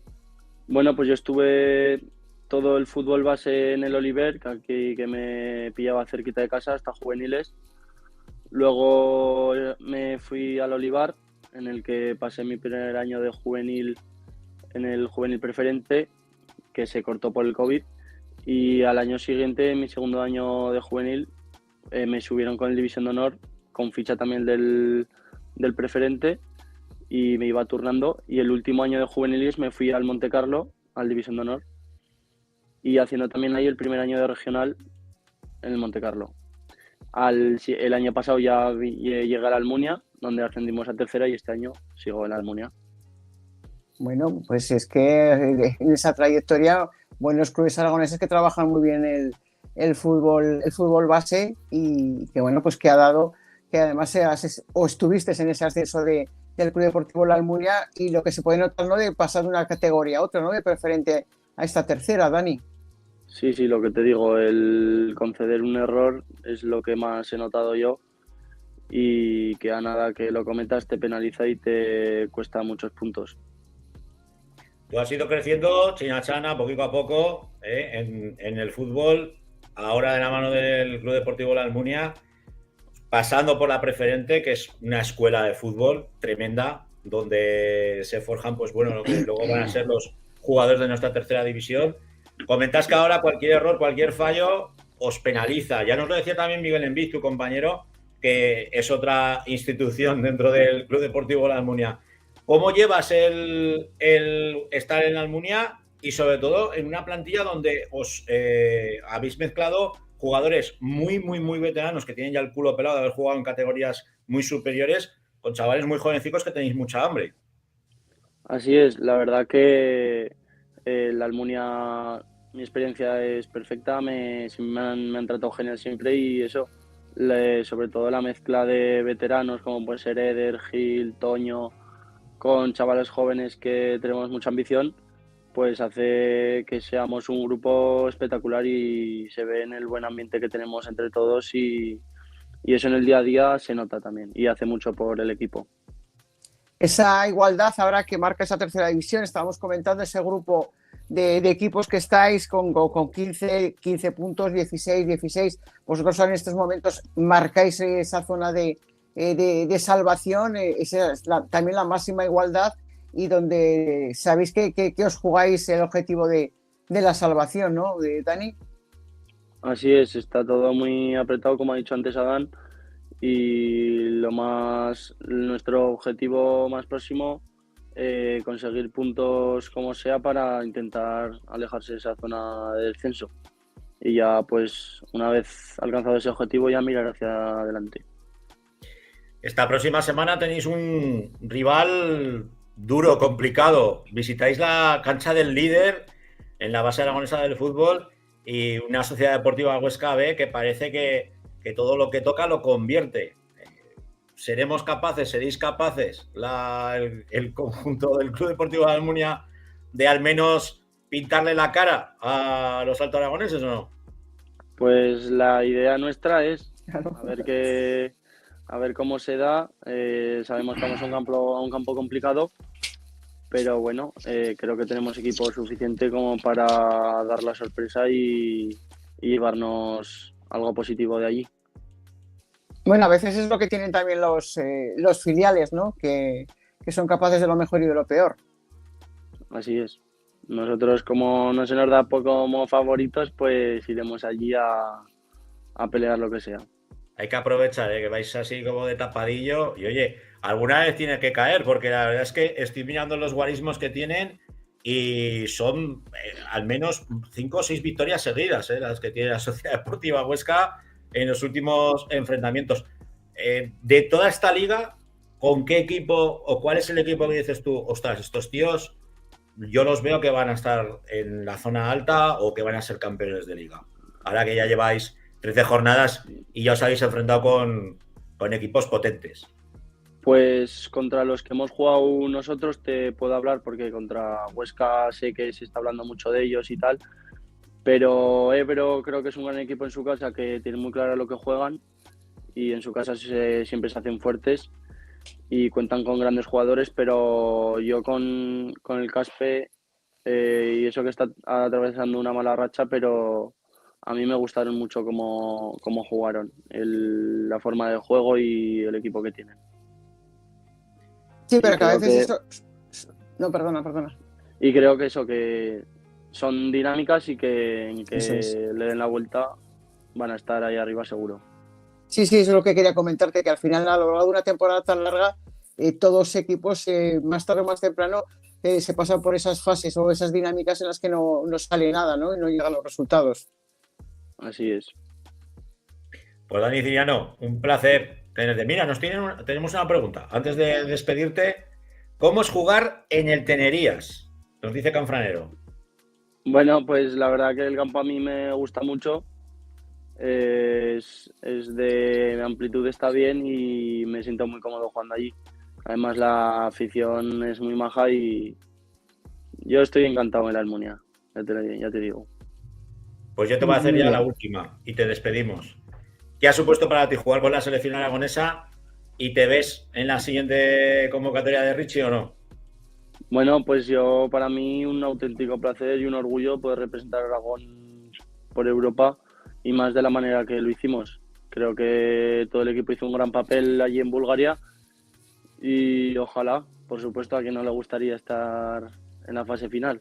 Bueno, pues yo estuve todo el fútbol base en el Oliver, que me pillaba cerquita de casa, hasta juveniles. Luego me fui al Olivar, en el que pasé mi primer año de juvenil en el juvenil preferente, que se cortó por el COVID, y al año siguiente, en mi segundo año de juvenil, me subieron con el División de Honor, con ficha también del preferente, y me iba turnando, y el último año de juveniles me fui al Monte Carlo, al División de Honor, y haciendo también ahí el primer año de regional en el Monte Carlo. El año pasado ya llegué a la Almunia, donde ascendimos a tercera, y este año sigo en la Almunia. Bueno, pues es que en esa trayectoria buenos clubes aragoneses que trabajan muy bien el fútbol base y que bueno, pues que ha dado, que además estuviste en ese ascenso del Club Deportivo La Almunia y lo que se puede notar, ¿no?, de pasar de una categoría a otra, ¿no?, de preferente a esta tercera, Dani. Sí, lo que te digo, el conceder un error es lo que más he notado yo y que a nada que lo cometas te penaliza y te cuesta muchos puntos. Tú has ido creciendo, china-chana, poquito a poco, en el fútbol, ahora de la mano del Club Deportivo La Almunia, pasando por la Preferente, que es una escuela de fútbol tremenda, donde se forjan, pues bueno, lo que luego van a ser los jugadores de nuestra tercera división. Comentas que ahora cualquier error, cualquier fallo os penaliza. Ya nos lo decía también Miguel Enviz, tu compañero, que es otra institución dentro del Club Deportivo La Almunia. ¿Cómo llevas el estar en la Almunia y sobre todo en una plantilla donde os habéis mezclado jugadores muy, muy, muy veteranos que tienen ya el culo pelado de haber jugado en categorías muy superiores con chavales muy jovencicos que tenéis mucha hambre? Así es, la verdad que la Almunia, mi experiencia es perfecta, me han tratado genial siempre y eso, sobre todo la mezcla de veteranos como puede ser Eder, Gil, Toño, con chavales jóvenes que tenemos mucha ambición, pues hace que seamos un grupo espectacular y se ve en el buen ambiente que tenemos entre todos y eso en el día a día se nota también y hace mucho por el equipo. Esa igualdad ahora que marca esa tercera división, estábamos comentando ese grupo de equipos que estáis con 15 puntos, 16. Vosotros en estos momentos marcáis esa zona de salvación, esa es también la máxima igualdad y donde sabéis que os jugáis el objetivo de la salvación, ¿no, Dani? Así es, está todo muy apretado, como ha dicho antes Adán, y nuestro objetivo más próximo, conseguir puntos como sea para intentar alejarse de esa zona de descenso. Y ya pues una vez alcanzado ese objetivo ya mirar hacia adelante. Esta próxima semana tenéis un rival duro, complicado. Visitáis la cancha del líder en la base aragonesa del fútbol y una Sociedad Deportiva Huesca B que parece que todo lo que toca lo convierte. ¿Seréis capaces, el conjunto del Club Deportivo de Almunia, de al menos pintarle la cara a los altoaragoneses o no? Pues la idea nuestra es a ver cómo se da. Sabemos que vamos a un campo complicado, pero bueno, creo que tenemos equipo suficiente como para dar la sorpresa y llevarnos algo positivo de allí. Bueno, a veces es lo que tienen también los filiales, ¿no? Que son capaces de lo mejor y de lo peor. Así es. Nosotros, como no se nos da como favoritos, pues iremos allí a pelear lo que sea. Hay que aprovechar, que vais así como de tapadillo y oye, alguna vez tiene que caer, porque la verdad es que estoy mirando los guarismos que tienen y son al menos 5 o 6 victorias seguidas, las que tiene la Sociedad Deportiva Huesca en los últimos enfrentamientos. De toda esta liga, ¿con qué equipo o cuál es el equipo que dices tú, ostras, estos tíos yo los veo que van a estar en la zona alta o que van a ser campeones de liga? Ahora que ya lleváis 13 jornadas y ya os habéis enfrentado con equipos potentes. Pues contra los que hemos jugado nosotros te puedo hablar porque contra Huesca sé que se está hablando mucho de ellos y tal, pero Ebro creo que es un gran equipo en su casa que tiene muy claro lo que juegan y en su casa siempre se hacen fuertes y cuentan con grandes jugadores, pero yo con el Caspe y eso que está atravesando una mala racha, pero a mí me gustaron mucho cómo jugaron, la forma de juego y el equipo que tienen. Sí, pero que a veces eso... No, perdona. Y creo que eso, que son dinámicas y que en que le den la vuelta van a estar ahí arriba seguro. Sí, eso es lo que quería comentarte, que al final a lo largo de una temporada tan larga todos los equipos más tarde o más temprano se pasan por esas fases o esas dinámicas en las que no sale nada, ¿no? Y no llegan los resultados. Así es. Pues Dani Ciriano, un placer tenerte. Mira, tenemos una pregunta. Antes de despedirte, ¿cómo es jugar en el Tenerías? Nos dice Canfranero. Bueno, pues la verdad que el campo a mí me gusta mucho. Es de amplitud, está bien y me siento muy cómodo jugando allí. Además la afición es muy maja y yo estoy encantado en la Almunia, ya te digo. Pues yo te voy a hacer Muy ya la bien. última y te despedimos. ¿Qué ha supuesto para ti jugar con la selección aragonesa y te ves en la siguiente convocatoria de Richie o no? Bueno, pues yo para mí un auténtico placer y un orgullo poder representar a Aragón por Europa y más de la manera que lo hicimos. Creo que todo el equipo hizo un gran papel allí en Bulgaria y ojalá, por supuesto, a quien no le gustaría estar en la fase final.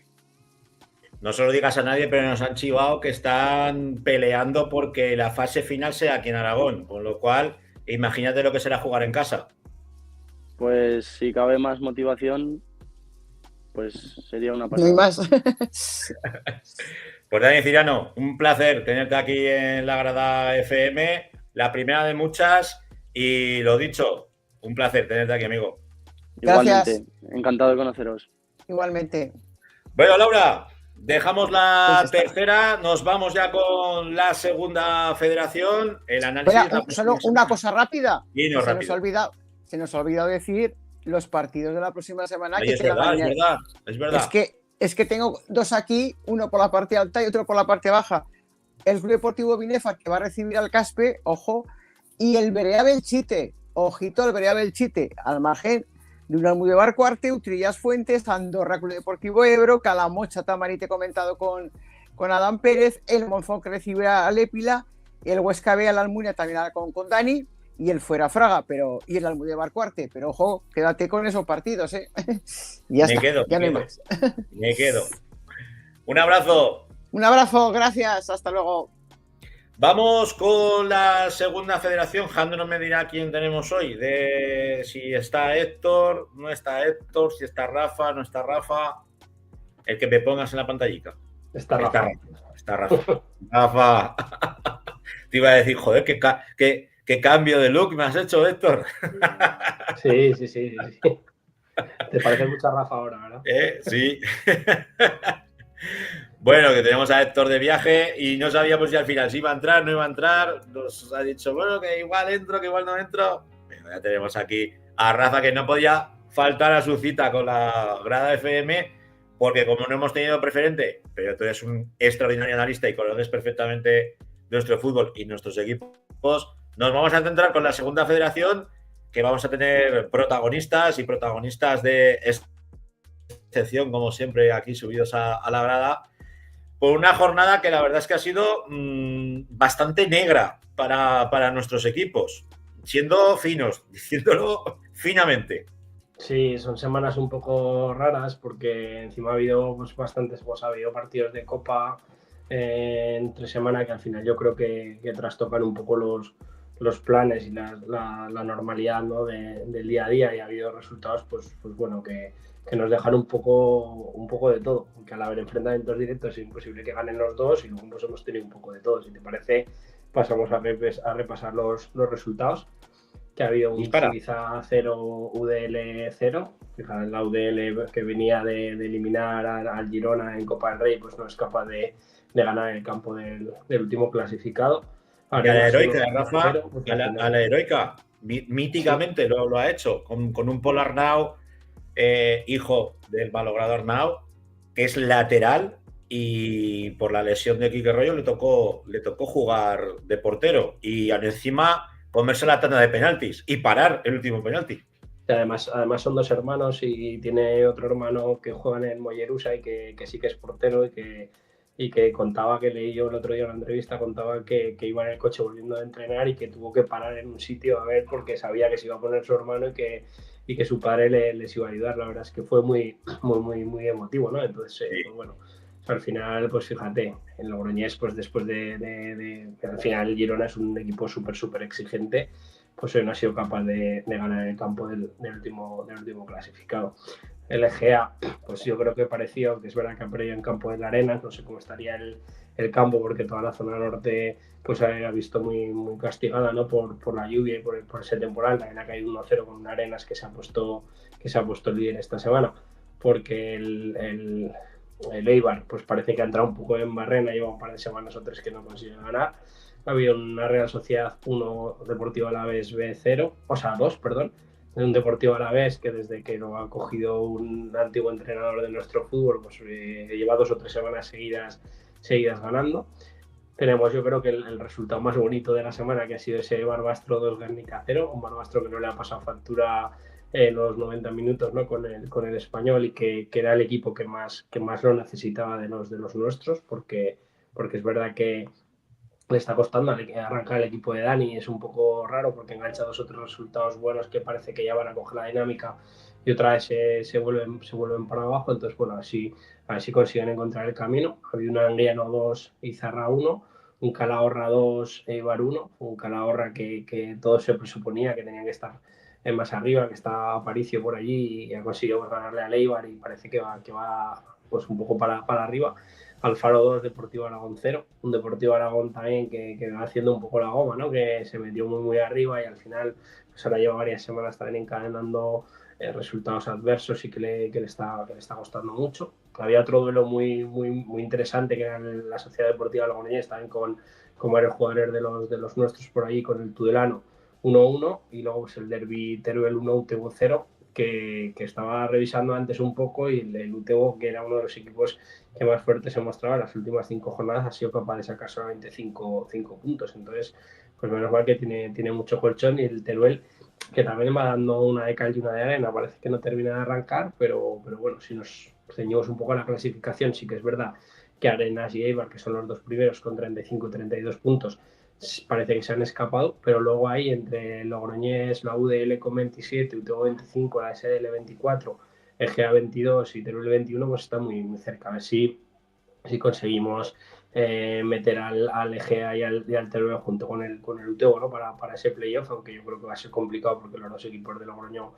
No se lo digas a nadie, pero nos han chivado que están peleando porque la fase final sea aquí en Aragón, con lo cual imagínate lo que será jugar en casa. Pues si cabe más motivación, pues sería una No hay pasada. más. Pues Dani Cirano, un placer tenerte aquí en la Grada FM, la primera de muchas y lo dicho, un placer tenerte aquí, amigo. Gracias. Igualmente, encantado de conoceros. Igualmente. Bueno, Laura, dejamos la Pues está. tercera, nos vamos ya con la segunda federación, el análisis. Espera, solo una cosa rápida. Y no rápido. Se nos ha olvidado decir los partidos de la próxima semana. Ahí Que es quedan verdad, mañana. es verdad. Es que tengo dos aquí, uno por la parte alta y otro por la parte baja. El Club Deportivo Binefar, que va a recibir al Caspe, ojo, y el Berea Belchite, ojito, el Berea Belchite, al margen de un Almudévar Cuarte, Utrillas Fuentes, Andorra Club Deportivo Ebro, Calamocha Tamarite comentado con Adán Pérez, el Monzón que recibe al Épila, el Huesca B al Almunia también con Dani, y el Fuera Fraga, y el Almudévar Cuarte, pero ojo, quédate con esos partidos, ¿eh? Ya está, ya no hay más. Me quedo. Un abrazo. Un abrazo, gracias, hasta luego. Vamos con la segunda federación. Jandro nos me dirá quién tenemos hoy. De si está Héctor, no está Héctor, si está Rafa, no está Rafa. El que me pongas en la pantallita. Está Rafa. Está Rafa. Rafa. Te iba a decir, joder, qué cambio de look me has hecho, Héctor. Sí. Te parece mucho a Rafa ahora, ¿verdad? Sí. Bueno, que tenemos a Héctor de viaje y no sabíamos si al final si iba a entrar, no iba a entrar. Nos ha dicho, bueno, que igual entro, que igual no entro. Pero ya tenemos aquí a Rafa, que no podía faltar a su cita con la Grada FM, porque como no hemos tenido preferente, pero tú eres un extraordinario analista y conoces perfectamente nuestro fútbol y nuestros equipos, nos vamos a centrar con la segunda federación, que vamos a tener protagonistas y protagonistas de excepción, como siempre, aquí subidos a la grada, por una jornada que la verdad es que ha sido bastante negra para nuestros equipos, siendo finos, diciéndolo finamente. Sí, son semanas un poco raras porque encima ha habido ha habido partidos de Copa entre semana que al final yo creo que trastocan un poco los planes y la normalidad, ¿no? del día a día, y ha habido resultados pues bueno que nos dejan un poco de todo, que al haber enfrentamientos directos es imposible que ganen los dos y luego pues hemos tenido un poco de todo. Si te parece, pasamos a repasar los resultados, que ha habido un Ibiza 0, UDL 0. Fíjate, la UDL que venía de eliminar al Girona en Copa del Rey, pues no es capaz de ganar el campo del último clasificado. Y a la heroica, Rafa, a la heroica, míticamente sí. lo ha hecho, con un Pol Arnau, hijo del malogrado Arnau, que es lateral, y por la lesión de Quique Rollo le tocó jugar de portero y encima comerse la tanda de penaltis y parar el último penalti. Además son dos hermanos y tiene otro hermano que juega en el Mollerusa y que sí que es portero y que contaba, que leí yo el otro día en una entrevista, contaba que iba en el coche volviendo a entrenar y que tuvo que parar en un sitio a ver porque sabía que se iba a poner su hermano y que su padre les iba a ayudar. La verdad es que fue muy emotivo, ¿no? Entonces, sí. Pues bueno, al final, pues fíjate, en Logroñés, pues después de al final el Girona es un equipo súper exigente, pues hoy no ha sido capaz de ganar el campo del último clasificado. El Egea, pues yo creo que parecía, aunque es verdad que ha perdido en campo de la Arenas, no sé cómo estaría el campo, porque toda la zona norte pues ha visto muy castigada, ¿no? por la lluvia y por ese temporal. También ha caído 1-0 con una Arenas que se ha puesto líder esta semana, porque el el Eibar pues parece que ha entrado un poco en barrena, lleva un par de semanas o 3 que no consigue ganar. Ha habido una Real Sociedad 1, Deportivo Alavés B 0, o sea 2, perdón, de un Deportivo Alavés que desde que lo ha cogido un antiguo entrenador de nuestro fútbol, pues lleva 2 o 3 semanas seguidas ganando. Tenemos, yo creo que el resultado más bonito de la semana, que ha sido ese Barbastro 2 Guernica 0, un Barbastro que no le ha pasado factura los 90 minutos, ¿no? con el Español, y que era el equipo que más lo necesitaba de los nuestros, porque es verdad que le está costando arrancar el equipo de Dani. Es un poco raro porque engancha 2 o 3 resultados buenos que parece que ya van a coger la dinámica y otra vez se vuelven para abajo. Entonces, bueno, a ver si consiguen encontrar el camino. Ha habido un Anguiano 2, Izarra 1, un Calahorra 2, Eibar 1, un Calahorra que todo se presuponía que tenían que estar más arriba, que está Aparicio por allí y ha conseguido ganarle a Eibar y parece que va pues un poco para arriba. Alfaro 2, Deportivo Aragón 0, un Deportivo Aragón también que va haciendo un poco la goma, ¿no? Que se metió muy arriba y al final pues ahora lleva varias semanas también encadenando resultados adversos y que le está costando mucho. Había otro duelo muy interesante que era la Sociedad Deportiva Aragonés, también con varios jugadores de los nuestros por ahí, con el Tudelano 1-1 y luego pues, el Derby Teruel 1, UTV 0, que estaba revisando antes un poco, y el UTV, que era uno de los equipos que más fuerte se mostraba en las últimas 5 jornadas, ha sido capaz de sacar solamente 5 puntos. Entonces, pues menos mal que tiene mucho colchón, y el Teruel, que también va dando una de cal y una de arena, parece que no termina de arrancar, pero bueno, si nos ceñimos un poco a la clasificación, sí que es verdad que Arenas y Eibar, que son los 2 primeros con 35 y 32 puntos, parece que se han escapado, pero luego hay entre Logroñés, la UDL con 27, UTV 25, la SDL 24, EGA 22 y Teruel 21, pues está muy cerca. A ver si conseguimos meter al EGA y al Teruel junto con el UTV, ¿no? para ese playoff, aunque yo creo que va a ser complicado porque los 2 equipos de Logroño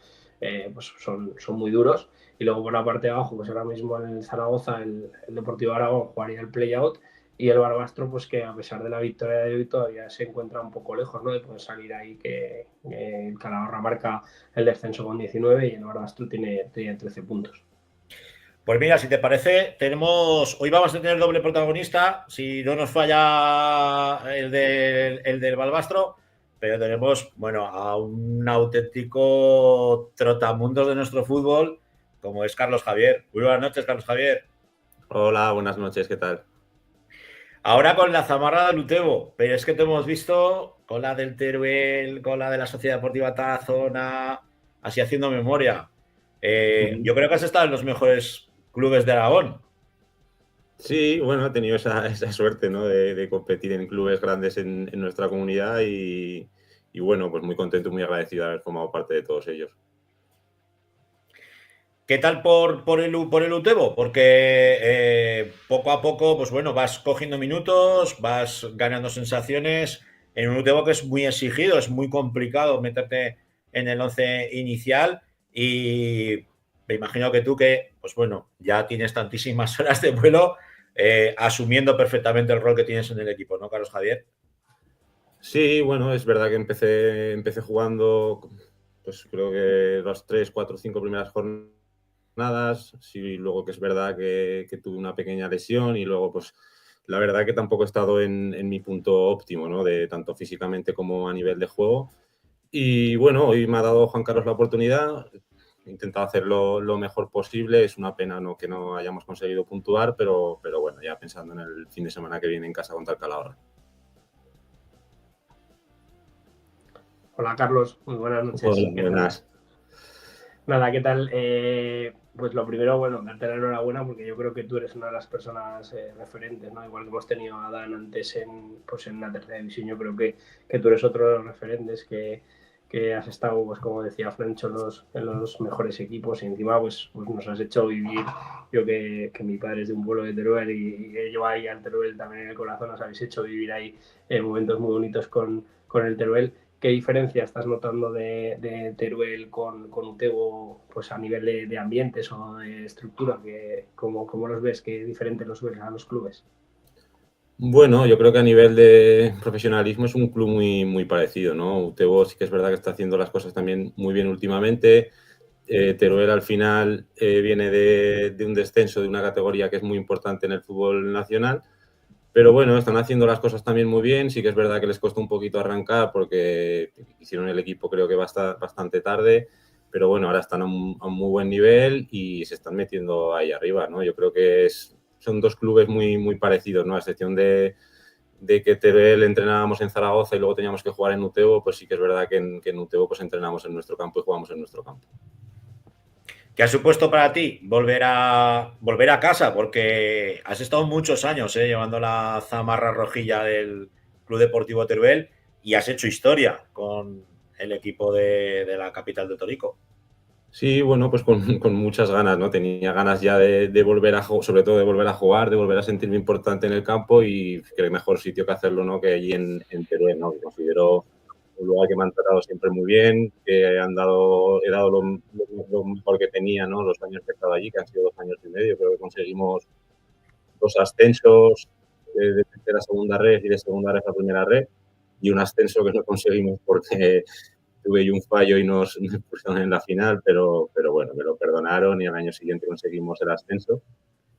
pues son muy duros. Y luego por la parte de abajo, pues ahora mismo en el Zaragoza el Deportivo Aragón jugaría el play-out, y el Barbastro, pues que a pesar de la victoria de hoy todavía se encuentra un poco lejos, ¿no? De poder salir ahí, que el Calahorra marca el descenso con 19 y el Barbastro tiene 13 puntos. Pues mira, si te parece, hoy vamos a tener doble protagonista, si no nos falla el del Balbastro, pero tenemos, bueno, a un auténtico trotamundos de nuestro fútbol, como es Carlos Javier. Muy buenas noches, Carlos Javier. Hola, buenas noches, ¿qué tal? Ahora con la zamarra del Utebo, pero es que te hemos visto con la del Teruel, con la de la Sociedad Deportiva Tarazona, así haciendo memoria. Yo creo que has estado en los mejores clubes de Aragón. Sí, bueno, he tenido esa suerte, ¿no? de competir en clubes grandes en nuestra comunidad y bueno, pues muy contento y muy agradecido de haber formado parte de todos ellos. ¿Qué tal por el Utebo? Porque poco a poco, pues bueno, vas cogiendo minutos, vas ganando sensaciones en un Utebo que es muy exigido, es muy complicado meterte en el 11 inicial, y me imagino que tú, que, pues bueno, ya tienes tantísimas horas de vuelo, asumiendo perfectamente el rol que tienes en el equipo, ¿no, Carlos Javier? Sí, bueno, es verdad que empecé jugando, pues creo que las 3, 4, 5 primeras jornadas. Sí, luego que es verdad que tuve una pequeña lesión y luego pues la verdad que tampoco he estado en mi punto óptimo, ¿no? De tanto físicamente como a nivel de juego. Y bueno, hoy me ha dado Juan Carlos la oportunidad, he intentado hacerlo lo mejor posible. Es una pena, ¿no?, que no hayamos conseguido puntuar, pero bueno, ya pensando en el fin de semana que viene en casa contra el Calahorra. Hola Carlos, muy buenas noches. Hola, buenas. Nada, ¿qué tal? Pues lo primero, bueno, darte la enhorabuena, porque yo creo que tú eres una de las personas referentes, ¿no? Igual que hemos tenido a Dan antes en la tercera división, yo creo que tú eres otro de los referentes, que has estado, pues como decía Francho, en los mejores equipos, y encima pues nos has hecho vivir. Yo que mi padre es de un pueblo de Teruel y lleva ahí al Teruel también en el corazón, nos habéis hecho vivir ahí momentos muy bonitos con el Teruel. ¿Qué diferencia estás notando de Teruel con Utebo, pues a nivel de ambientes o de estructura? ¿Cómo los ves? ¿Qué diferente los ves a los clubes? Bueno, yo creo que a nivel de profesionalismo es un club muy parecido, ¿no? Utebo sí que es verdad que está haciendo las cosas también muy bien últimamente. Teruel al final viene de un descenso de una categoría que es muy importante en el fútbol nacional. Pero bueno, están haciendo las cosas también muy bien. Sí que es verdad que les costó un poquito arrancar porque hicieron el equipo creo que bastante tarde. Pero bueno, ahora están a un muy buen nivel y se están metiendo ahí arriba, ¿no? Yo creo que son dos clubes muy parecidos, ¿no? A excepción de que Teruel entrenábamos en Zaragoza y luego teníamos que jugar en Utebo, pues sí que es verdad que en Utebo pues entrenamos en nuestro campo y jugamos en nuestro campo. ¿Qué ha supuesto para ti volver a casa? Porque has estado muchos años llevando la zamarra rojilla del Club Deportivo Teruel y has hecho historia con el equipo de la capital de Torico. Sí, bueno, pues con muchas ganas, ¿no? Tenía ganas ya de volver a jugar, sobre todo de volver a jugar, de volver a sentirme importante en el campo y qué mejor sitio que hacerlo, ¿no? Que allí en Teruel, ¿no? Que considero un lugar que me han tratado siempre muy bien, que he dado lo mejor que tenía, ¿no? Los años que he estado allí, que han sido 2 años y medio, creo que conseguimos 2 ascensos de tercera a segunda red y de segunda red a primera red y un ascenso que no conseguimos porque tuve yo un fallo y nos pusieron en la final, pero bueno, me lo perdonaron y al año siguiente conseguimos el ascenso.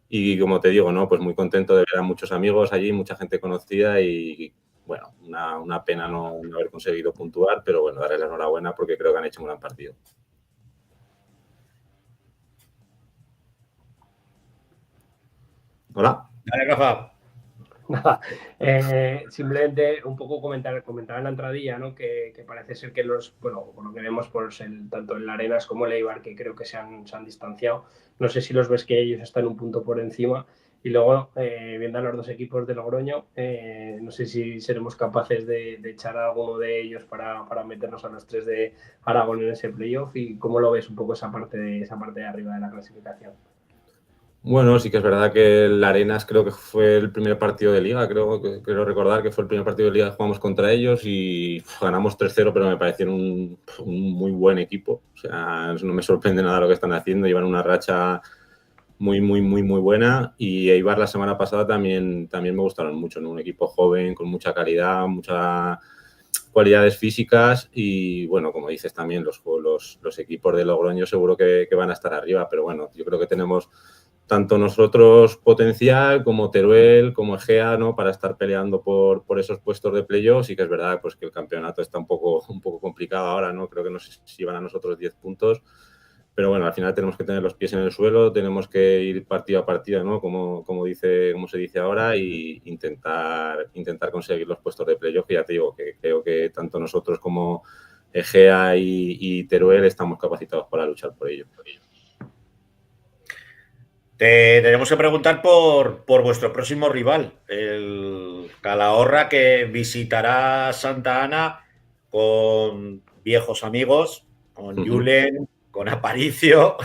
Y como te digo, ¿no? Pues muy contento de ver a muchos amigos allí, mucha gente conocida y bueno, una pena no haber conseguido puntuar, pero bueno, darles la enhorabuena porque creo que han hecho un gran partido. Hola. Dale, Rafa. Nada, simplemente un poco comentaba en la entradilla, ¿no? Que parece ser que por lo que vemos, tanto el Arenas como el Eibar, que creo que se han distanciado. No sé si los ves que ellos están un punto por encima. Y luego, viendo a los dos equipos de Logroño, no sé si seremos capaces de echar a alguno de ellos para meternos a los 3 de Aragón en ese playoff. ¿Y cómo lo ves un poco esa parte de arriba de la clasificación? Bueno, sí que es verdad que el Arenas creo que fue el primer partido de Liga, creo recordar que fue el primer partido de Liga que jugamos contra ellos y ganamos 3-0, pero me parecieron un muy buen equipo. O sea, no me sorprende nada lo que están haciendo, llevan una racha muy buena y Eibar la semana pasada también me gustaron mucho, ¿no? Un equipo joven, con mucha calidad, muchas cualidades físicas y bueno, como dices también, los equipos de Logroño seguro que van a estar arriba, pero bueno, yo creo que tenemos tanto nosotros potencial como Teruel, como Egea, ¿no? Para estar peleando por esos puestos de playoffs y que es verdad pues, que el campeonato está un poco complicado ahora, ¿no? Creo que no sé si van a nosotros 10 puntos, pero bueno, al final tenemos que tener los pies en el suelo, tenemos que ir partido a partido, ¿no? Como se dice ahora y intentar conseguir los puestos de playoff, que ya te digo que creo que tanto nosotros como Egea y Teruel estamos capacitados para luchar por ello. Te tenemos que preguntar por vuestro próximo rival, el Calahorra, que visitará Santa Ana con viejos amigos, con Julen, con Aparicio.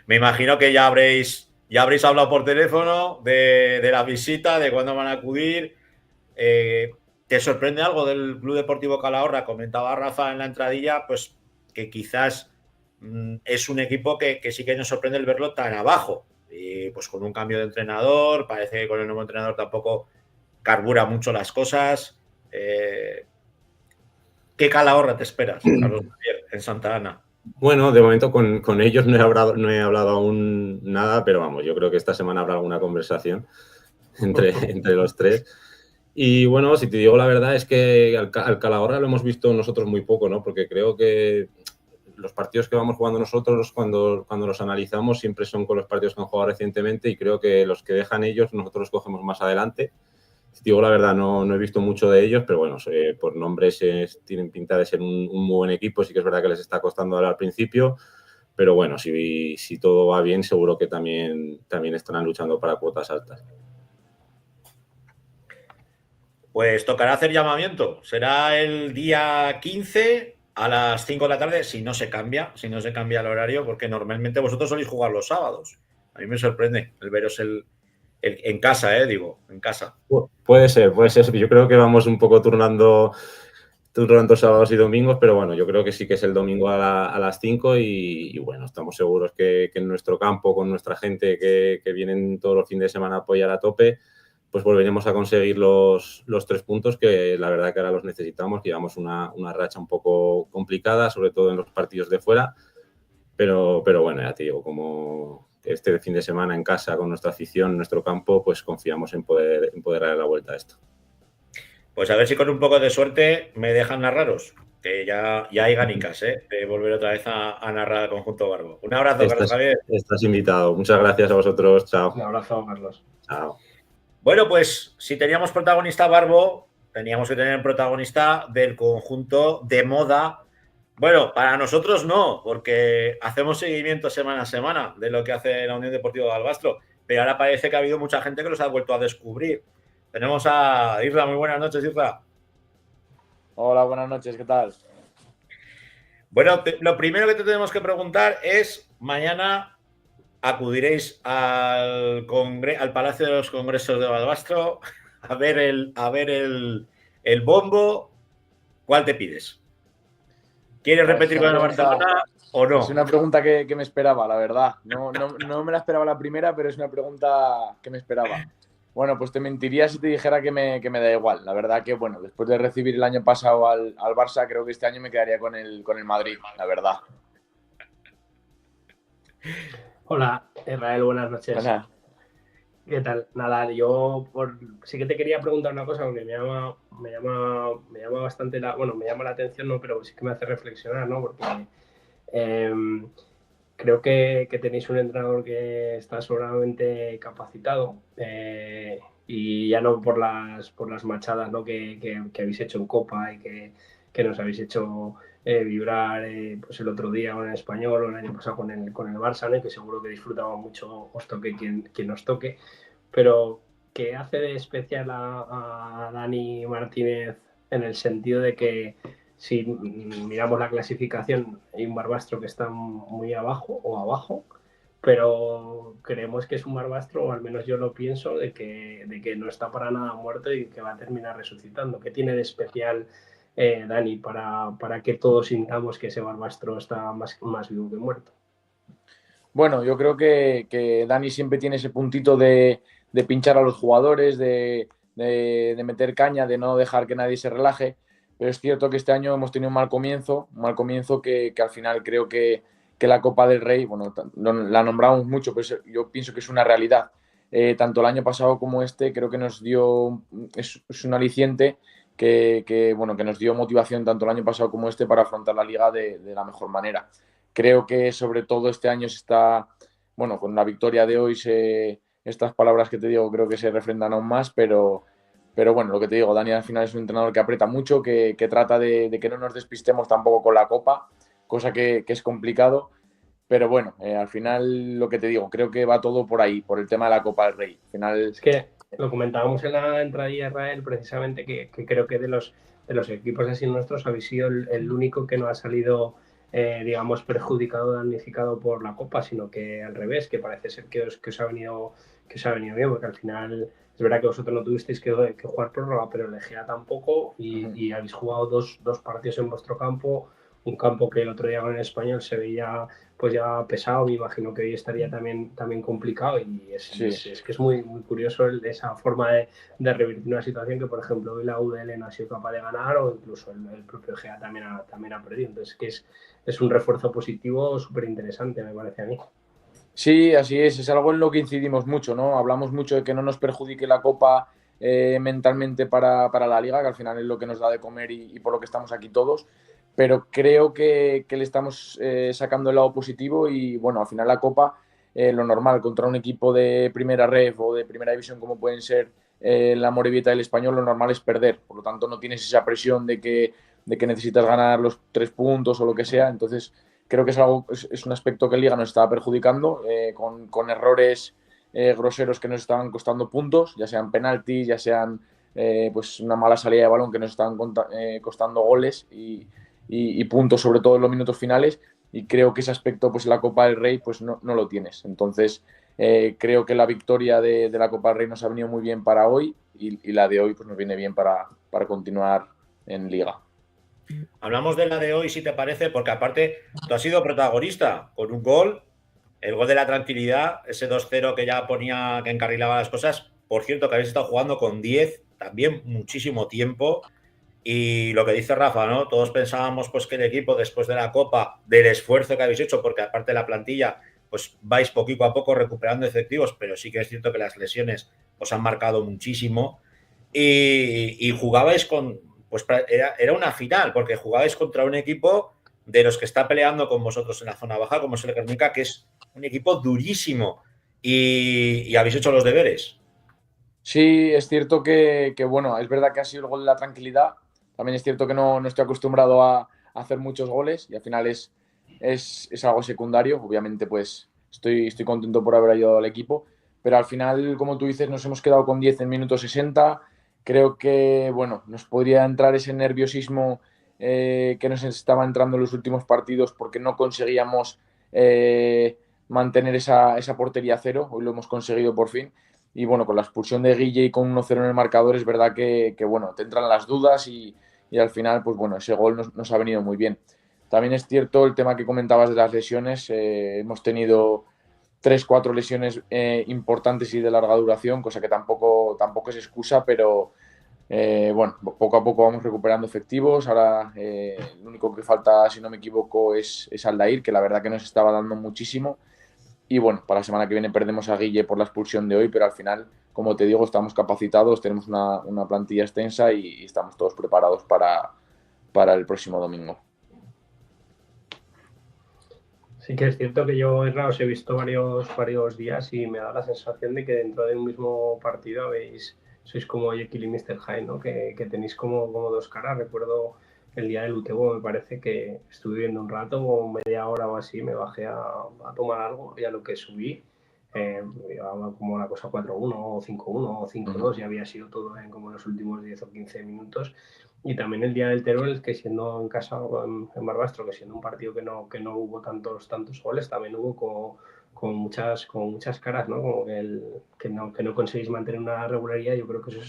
Me imagino que ya habréis hablado por teléfono de la visita, de cuándo van a acudir. ¿Te sorprende algo del Club Deportivo Calahorra? Comentaba Rafa en la entradilla, pues que quizás es un equipo que sí que nos sorprende el verlo tan abajo. Y pues con un cambio de entrenador, parece que con el nuevo entrenador tampoco carbura mucho las cosas. ¿Qué Calahorra te esperas, Carlos Javier, en Santa Ana? Bueno, de momento con ellos no he hablado aún nada, pero vamos, yo creo que esta semana habrá alguna conversación entre los tres. Y bueno, si te digo la verdad es que al Calahorra lo hemos visto nosotros muy poco, ¿no? Porque creo que los partidos que vamos jugando nosotros, cuando los analizamos, siempre son con los partidos que han jugado recientemente y creo que los que dejan ellos, nosotros los cogemos más adelante. Si digo la verdad, no he visto mucho de ellos, pero bueno, por nombres tienen pinta de ser un muy buen equipo. Sí que es verdad que les está costando al principio, pero bueno, si todo va bien, seguro que también estarán luchando para cuotas altas. Pues tocará hacer llamamiento. Será el día 15 a las 5 de la tarde, si no se cambia el horario, porque normalmente vosotros soléis jugar los sábados. A mí me sorprende el veros en casa, en casa. Puede ser. Yo creo que vamos un poco turnando sábados y domingos, pero bueno, yo creo que sí que es el domingo a las 5 y bueno, estamos seguros que en nuestro campo, con nuestra gente que vienen todos los fines de semana a apoyar a tope, pues volveremos a conseguir los 3 puntos que la verdad que ahora los necesitamos, que llevamos una racha un poco complicada, sobre todo en los partidos de fuera. Pero bueno, ya te digo, como este fin de semana en casa con nuestra afición, nuestro campo, pues confiamos en poder darle la vuelta a esto. Pues a ver si con un poco de suerte me dejan narraros, que ya hay ganicas, de volver otra vez a narrar al conjunto Barbo. Un abrazo, Carlos Javier. Estás invitado. Muchas gracias a vosotros. Chao. Un abrazo, Carlos. Chao. Bueno, pues si teníamos protagonista Barbo, teníamos que tener protagonista del conjunto de moda. Bueno, para nosotros no, porque hacemos seguimiento semana a semana de lo que hace la Unión Deportiva de Albastro, pero ahora parece que ha habido mucha gente que los ha vuelto a descubrir. Tenemos a Isra. Muy buenas noches, Isra. Hola, buenas noches, ¿qué tal? Bueno, lo primero que te tenemos que preguntar es, mañana acudiréis al Palacio de los Congresos de Albastro a ver el bombo. ¿Cuál te pides? ¿Quieres repetir con el Barcelona o no? Es una pregunta que me esperaba, la verdad. No me la esperaba la primera, pero es una pregunta que me esperaba. Bueno, pues te mentiría si te dijera que me da igual. La verdad que, bueno, después de recibir el año pasado al Barça, creo que este año me quedaría con el Madrid, la verdad. Hola, Israel, buenas noches. Hola. ¿Qué tal? Nada, yo sí que te quería preguntar una cosa, porque me llama bastante me llama la atención, ¿no? Pero sí que me hace reflexionar, ¿no? Porque creo que tenéis un entrenador que está sobradamente capacitado, y ya no por las machadas, ¿no? que habéis hecho en Copa y que nos habéis hecho vibrar pues el otro día con el Español o el año pasado con el Barça, ¿no? Que seguro que disfrutaba mucho, os toque quien os toque, pero ¿qué hace de especial a Dani Martínez en el sentido de que si miramos la clasificación hay un Barbastro que está muy abajo, pero creemos que es un Barbastro, o al menos yo lo pienso, de que no está para nada muerto y que va a terminar resucitando? ¿Qué tiene de especial Dani para que todos sintamos que ese Barbastro está más vivo que muerto? Bueno, yo creo que Dani siempre tiene ese puntito de pinchar a los jugadores, de meter caña, de no dejar que nadie se relaje. Pero es cierto que este año hemos tenido un mal comienzo que al final creo que la Copa del Rey, bueno, la nombramos mucho, pero yo pienso que es una realidad. Tanto el año pasado como este, creo que nos dio, es un aliciente que nos dio motivación tanto el año pasado como este para afrontar la Liga de la mejor manera. Creo que sobre todo este año se está, bueno, con la victoria de hoy, estas palabras que te digo creo que se refrendan aún más, pero bueno, lo que te digo, Dani al final es un entrenador que aprieta mucho, que trata de que no nos despistemos tampoco con la Copa, cosa que es complicado, pero bueno, al final lo que te digo, creo que va todo por ahí, por el tema de la Copa del Rey. Al final es que lo comentábamos en la entradilla, Israel, precisamente, que creo que de los equipos así nuestros habéis sido el único que no ha salido digamos perjudicado, damnificado por la Copa, sino que al revés, que parece ser que os ha venido bien, porque al final es verdad que vosotros no tuvisteis que jugar prórroga, pero el Egea tampoco, y habéis jugado dos partidos en vuestro campo, un campo que el otro día con el Español se veía pues ya pesado. Me imagino que hoy estaría también complicado, y es que es muy, muy curioso esa forma de revertir una situación que, por ejemplo, hoy la UDL no ha sido capaz de ganar, o incluso el propio Egea también ha perdido. Entonces, que es un refuerzo positivo súper interesante, me parece a mí. Sí, así es algo en lo que incidimos mucho, ¿no? Hablamos mucho de que no nos perjudique la Copa mentalmente para la Liga, que al final es lo que nos da de comer y por lo que estamos aquí todos, pero creo que le estamos sacando el lado positivo, y bueno, al final la Copa, lo normal, contra un equipo de primera ref o de primera división como pueden ser la Morevieta y el Español, lo normal es perder, por lo tanto no tienes esa presión de que necesitas ganar los 3 puntos o lo que sea. Entonces creo que es un aspecto que en Liga nos estaba perjudicando, con errores groseros que nos estaban costando puntos, ya sean penaltis, ya sean pues una mala salida de balón que nos estaban costando goles y puntos, sobre todo en los minutos finales, y creo que ese aspecto pues en la Copa del Rey pues no lo tienes. Entonces creo que la victoria de la Copa del Rey nos ha venido muy bien para hoy, y la de hoy pues nos viene bien para continuar en Liga. Hablamos de la de hoy, si te parece, porque aparte tú has sido protagonista con un gol, el gol de la tranquilidad, ese 2-0 que ya ponía, que encarrilaba las cosas. Por cierto, que habéis estado jugando con 10 también muchísimo tiempo, Y lo que dice Rafa, ¿no? Todos pensábamos pues que el equipo, después de la Copa, del esfuerzo que habéis hecho, porque aparte de la plantilla, pues vais poquito a poco recuperando efectivos, pero sí que es cierto que las lesiones os han marcado muchísimo. Y jugabais con, pues era una final, porque jugabais contra un equipo de los que está peleando con vosotros en la zona baja, como es el Guernica, que es un equipo durísimo. Y habéis hecho los deberes. Sí, es cierto que, bueno, es verdad que ha sido el gol de la tranquilidad. También es cierto que no estoy acostumbrado a hacer muchos goles y al final es algo secundario. Obviamente, pues estoy contento por haber ayudado al equipo, pero al final, como tú dices, nos hemos quedado con 10 en minuto 60. Creo que, bueno, nos podría entrar ese nerviosismo que nos estaba entrando en los últimos partidos porque no conseguíamos mantener esa portería cero. Hoy lo hemos conseguido por fin. Y bueno, con la expulsión de Guille y con 1-0 en el marcador, es verdad que bueno, te entran las dudas y al final, pues bueno, ese gol nos ha venido muy bien. También es cierto el tema que comentabas de las lesiones. Hemos tenido 3-4 lesiones importantes y de larga duración, cosa que tampoco es excusa, pero bueno, poco a poco vamos recuperando efectivos. Ahora lo único que falta, si no me equivoco, es Aldair, que la verdad que nos estaba dando muchísimo. Y bueno, para la semana que viene perdemos a Guille por la expulsión de hoy, pero al final, como te digo, estamos capacitados, tenemos una plantilla extensa y estamos todos preparados para el próximo domingo. Sí que es cierto que yo, Isra, os he visto varios días y me da la sensación de que dentro de un mismo partido sois como Jekyll y Mr. Hyde, ¿no? Que tenéis como dos caras. Recuerdo el día del Utebo, me parece que estuve viendo un rato, como media hora o así, me bajé a tomar algo y a lo que subí, llevaba como la cosa 4-1 o 5-1 o 5-2 y había sido todo en como los últimos 10 o 15 minutos. Y también el día del Teruel, que siendo en casa en Barbastro, que siendo un partido que no hubo tantos goles, también hubo con muchas caras, ¿no? Como que no conseguís mantener una regularidad. Yo creo que eso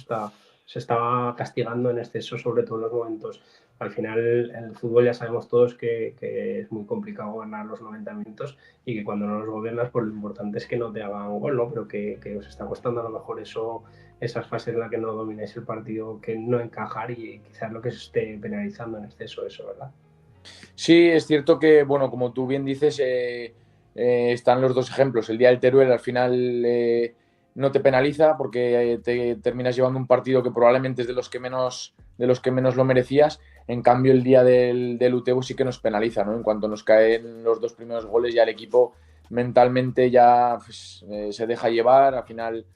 se estaba castigando en exceso, sobre todo en los momentos. Al final, en el fútbol ya sabemos todos que es muy complicado ganar los 90 minutos y que cuando no los gobiernas, pues lo importante es que no te hagan gol, ¿no? Pero que os está costando a lo mejor esas fases en las que no domináis el partido, que no encajar y quizás lo que se esté penalizando en exceso eso, ¿verdad? Sí, es cierto que, bueno, como tú bien dices, están los dos ejemplos. El día del Teruel al final no te penaliza porque te terminas llevando un partido que probablemente es de los que menos lo merecías. En cambio, el día del Utebo sí que nos penaliza, ¿no? En cuanto nos caen los dos primeros goles, ya el equipo mentalmente ya pues, se deja llevar. Al final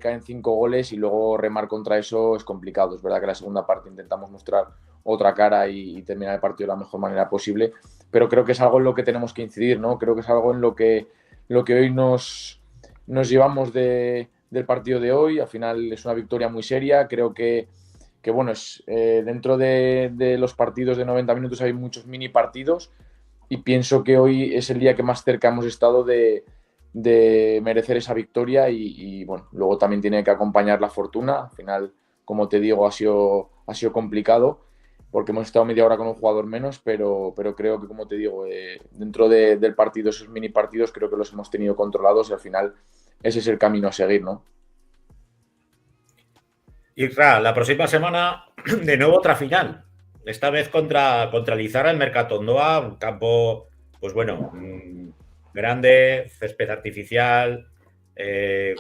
caen 5 goles y luego remar contra eso es complicado. Es verdad que la segunda parte intentamos mostrar otra cara y terminar el partido de la mejor manera posible, pero creo que es algo en lo que tenemos que incidir, ¿no? Creo que es algo en lo que hoy nos llevamos del partido de hoy. Al final es una victoria muy seria. Creo que bueno, dentro de los partidos de 90 minutos hay muchos mini partidos y pienso que hoy es el día que más cerca hemos estado de merecer esa victoria y bueno, luego también tiene que acompañar la fortuna. Al final, como te digo, ha sido complicado porque hemos estado media hora con un jugador menos, pero creo que, como te digo, dentro del partido, esos mini partidos, creo que los hemos tenido controlados y al final ese es el camino a seguir, ¿no? Y claro, la próxima semana, de nuevo otra final. Esta vez contra Lizarra en Mercatondoa, un campo, pues bueno, grande, césped artificial,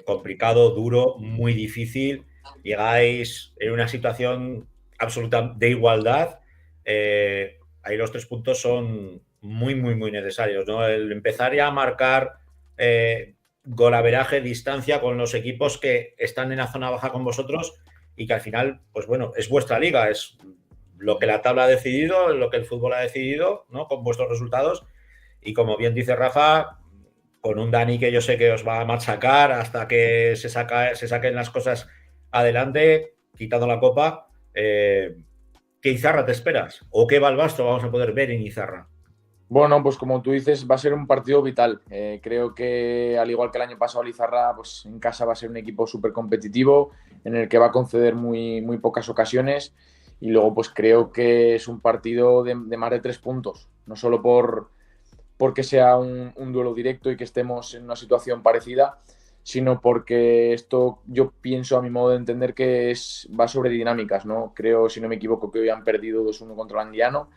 complicado, duro, muy difícil. Llegáis en una situación absoluta de igualdad. Ahí los 3 puntos son muy, muy, muy necesarios, ¿no? El empezar ya a marcar golaveraje, distancia con los equipos que están en la zona baja con vosotros y que al final, pues bueno, es vuestra liga, es lo que la tabla ha decidido, lo que el fútbol ha decidido, ¿no? Con vuestros resultados. Y como bien dice Rafa, con un Dani que yo sé que os va a machacar hasta que se saquen las cosas adelante, quitando la copa. ¿Qué Izarra te esperas? ¿O qué Balbastro vamos a poder ver en Izarra? Bueno, pues como tú dices, va a ser un partido vital. Creo que, al igual que el año pasado, Lizarra, pues en casa va a ser un equipo súper competitivo, en el que va a conceder muy, muy pocas ocasiones. Y luego, pues creo que es un partido de más de 3 puntos. No solo porque sea un duelo directo y que estemos en una situación parecida, sino porque esto yo pienso, a mi modo de entender, que va sobre dinámicas, ¿no? Creo, si no me equivoco, que hoy han perdido 2-1 contra el Anguiano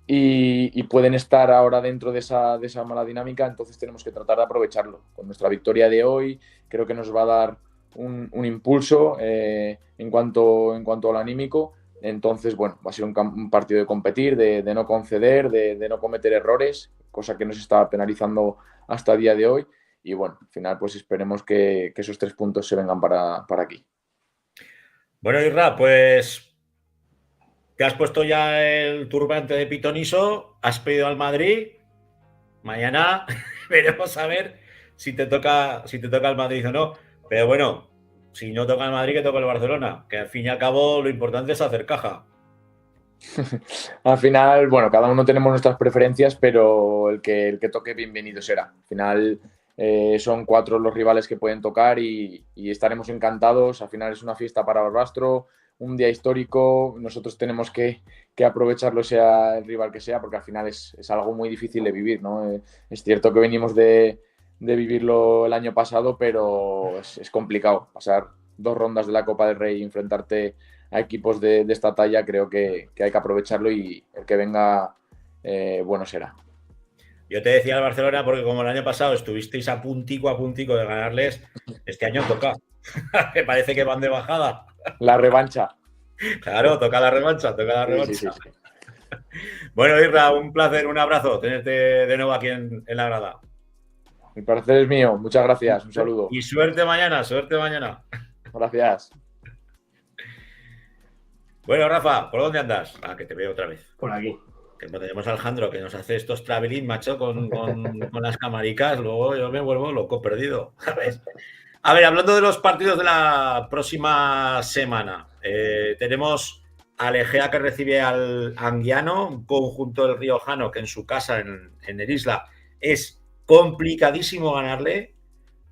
y pueden estar ahora dentro de esa mala dinámica, entonces tenemos que tratar de aprovecharlo. Con nuestra victoria de hoy creo que nos va a dar un impulso en cuanto al anímico. Entonces, bueno, va a ser un partido de competir, de no conceder, de no cometer errores, cosa que nos está penalizando hasta el día de hoy. Y bueno, al final pues esperemos que esos 3 puntos se vengan para aquí. Bueno, Isra, pues te has puesto ya el turbante de pitoniso, has pedido al Madrid. Mañana veremos a ver si te toca el Madrid o no. Pero bueno, si no toca el Madrid, que toca el Barcelona. Que al fin y al cabo lo importante es hacer caja. Al final, bueno, cada uno tenemos nuestras preferencias, pero el que toque, bienvenido será. Al final son 4 los rivales que pueden tocar y estaremos encantados. Al final es una fiesta para Barbastro, un día histórico. Nosotros tenemos que aprovecharlo, sea el rival que sea, porque al final es algo muy difícil de vivir, ¿no? Es cierto que venimos de vivirlo el año pasado, pero es complicado pasar 2 rondas de la Copa del Rey y enfrentarte a equipos de esta talla. Creo que hay que aprovecharlo y el que venga, bueno será. Yo te decía al Barcelona porque como el año pasado estuvisteis a puntico de ganarles, este año toca. Me parece que van de bajada. La revancha. Claro, toca la revancha. Sí. Bueno, Isra, un placer, un abrazo tenerte de nuevo aquí en la grada. El placer es mío. Muchas gracias. Un saludo. Y suerte mañana. Gracias. Bueno, Rafa, ¿por dónde andas? Que te veo otra vez. Por aquí. Que tenemos a Alejandro que nos hace estos traveling, macho, con las camaricas. Luego yo me vuelvo loco, perdido. ¿Sabes? A ver, hablando de los partidos de la próxima semana, tenemos al Egea que recibe al Anguiano, un conjunto del riojano que en su casa, en el Isla, es complicadísimo ganarle,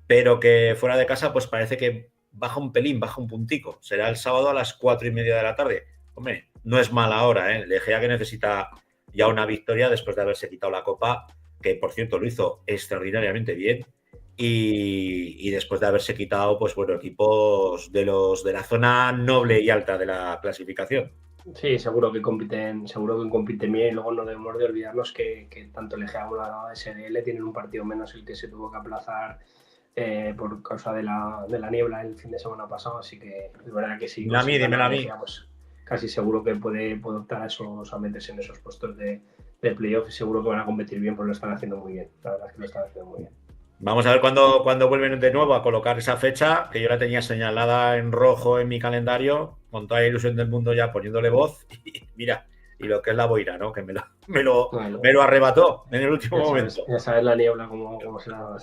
pero que fuera de casa pues parece que baja un pelín, baja un puntico. Será el sábado a las 4:30 de la tarde. Hombre, no es mala hora, ¿eh? El Egea que necesita ya una victoria después de haberse quitado la Copa, que por cierto lo hizo extraordinariamente bien, y después de haberse quitado, pues bueno, equipos de la zona noble y alta de la clasificación. Sí, seguro que compiten bien, y luego no debemos de olvidarnos que tanto el Egea como la SDL tienen un partido menos, el que se tuvo que aplazar por causa de la niebla el fin de semana pasado, así que es verdad que sí. Dímelo a mí. Pues, casi seguro que puede optar a meterse en esos puestos de playoff, y seguro que van a competir bien, porque lo están haciendo muy bien. La verdad es que lo están haciendo muy bien. Vamos a ver cuándo vuelven de nuevo a colocar esa fecha, que yo la tenía señalada en rojo en mi calendario, con toda la ilusión del mundo ya poniéndole voz. Y mira, y lo que es la boira, ¿no? Que me lo arrebató en el último momento. Ya sabes la niebla cómo se la da.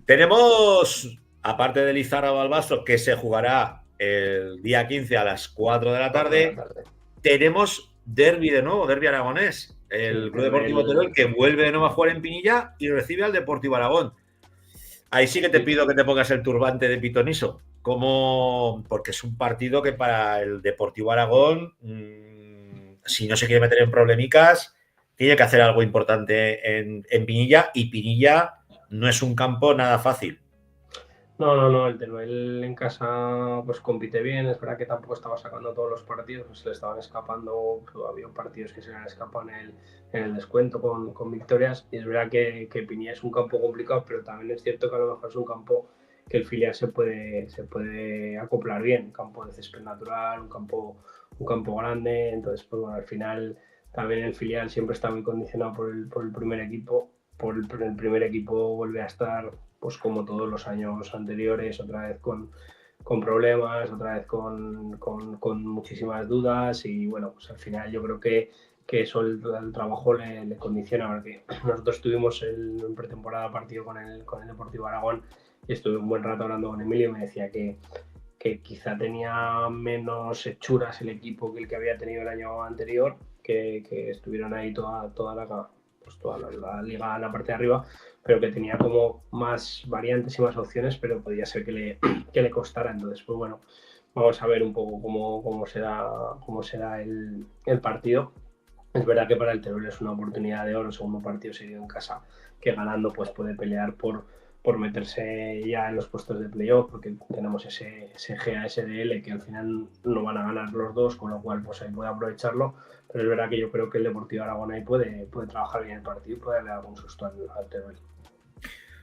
Tenemos, aparte del Izarra Balbastro, que se jugará el día 15 a las 4 de la tarde, tenemos derbi de nuevo, derbi aragonés. El Club Deportivo Teruel, que vuelve de nuevo a jugar en Pinilla y recibe al Deportivo Aragón. Ahí sí que te pido que te pongas el turbante de pitoniso, porque es un partido que para el Deportivo Aragón, si no se quiere meter en problemicas, tiene que hacer algo importante en Pinilla, y Pinilla no es un campo nada fácil. No, el Teruel en casa pues compite bien. Es verdad que tampoco estaba sacando todos los partidos, pues se le estaban escapando, había partidos que se le han escapado en el descuento con victorias, y es verdad que Pinilla es un campo complicado, pero también es cierto que a lo mejor es un campo que el filial se puede acoplar bien, un campo de césped natural, un campo grande. Entonces pues bueno, al final también el filial siempre está muy condicionado por el primer equipo. El primer equipo vuelve a estar pues como todos los años anteriores, otra vez con problemas, otra vez con muchísimas dudas, y bueno, pues al final yo creo que eso el trabajo le condiciona, porque nosotros tuvimos en pretemporada partido con el Deportivo Aragón, y estuve un buen rato hablando con Emilio y me decía que quizá tenía menos hechuras el equipo que el que había tenido el año anterior, que estuvieron ahí toda la liga en la parte de arriba, pero que tenía como más variantes y más opciones, pero podía ser que le costara. Entonces, pues bueno, vamos a ver un poco cómo será el partido. Es verdad que para el Teruel es una oportunidad de oro, segundo partido seguido en casa, que ganando pues puede pelear por por meterse ya en los puestos de playoff, porque tenemos ese GA-SDL que al final no van a ganar los dos, con lo cual pues ahí puede aprovecharlo, pero es verdad que yo creo que el Deportivo Aragón ahí puede trabajar bien el partido y puede darle algún susto al Teruel.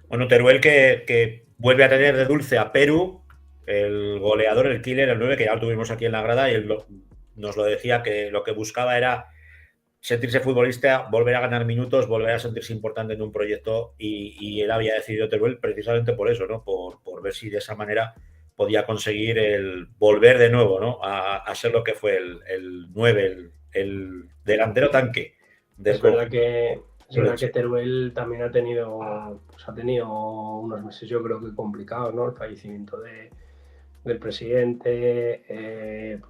Bueno, Teruel que vuelve a tener de dulce a Perú, el goleador, el killer, el 9, que ya lo tuvimos aquí en la grada, y él nos lo decía, que lo que buscaba era sentirse futbolista, volver a ganar minutos, volver a sentirse importante en un proyecto, y él había decidido Teruel precisamente por eso, ¿no? Por ver si de esa manera podía conseguir el volver de nuevo, ¿no? A ser lo que fue el 9, el delantero tanque. Es verdad que Teruel también ha tenido unos meses, yo creo que complicados, ¿no? El fallecimiento del presidente, el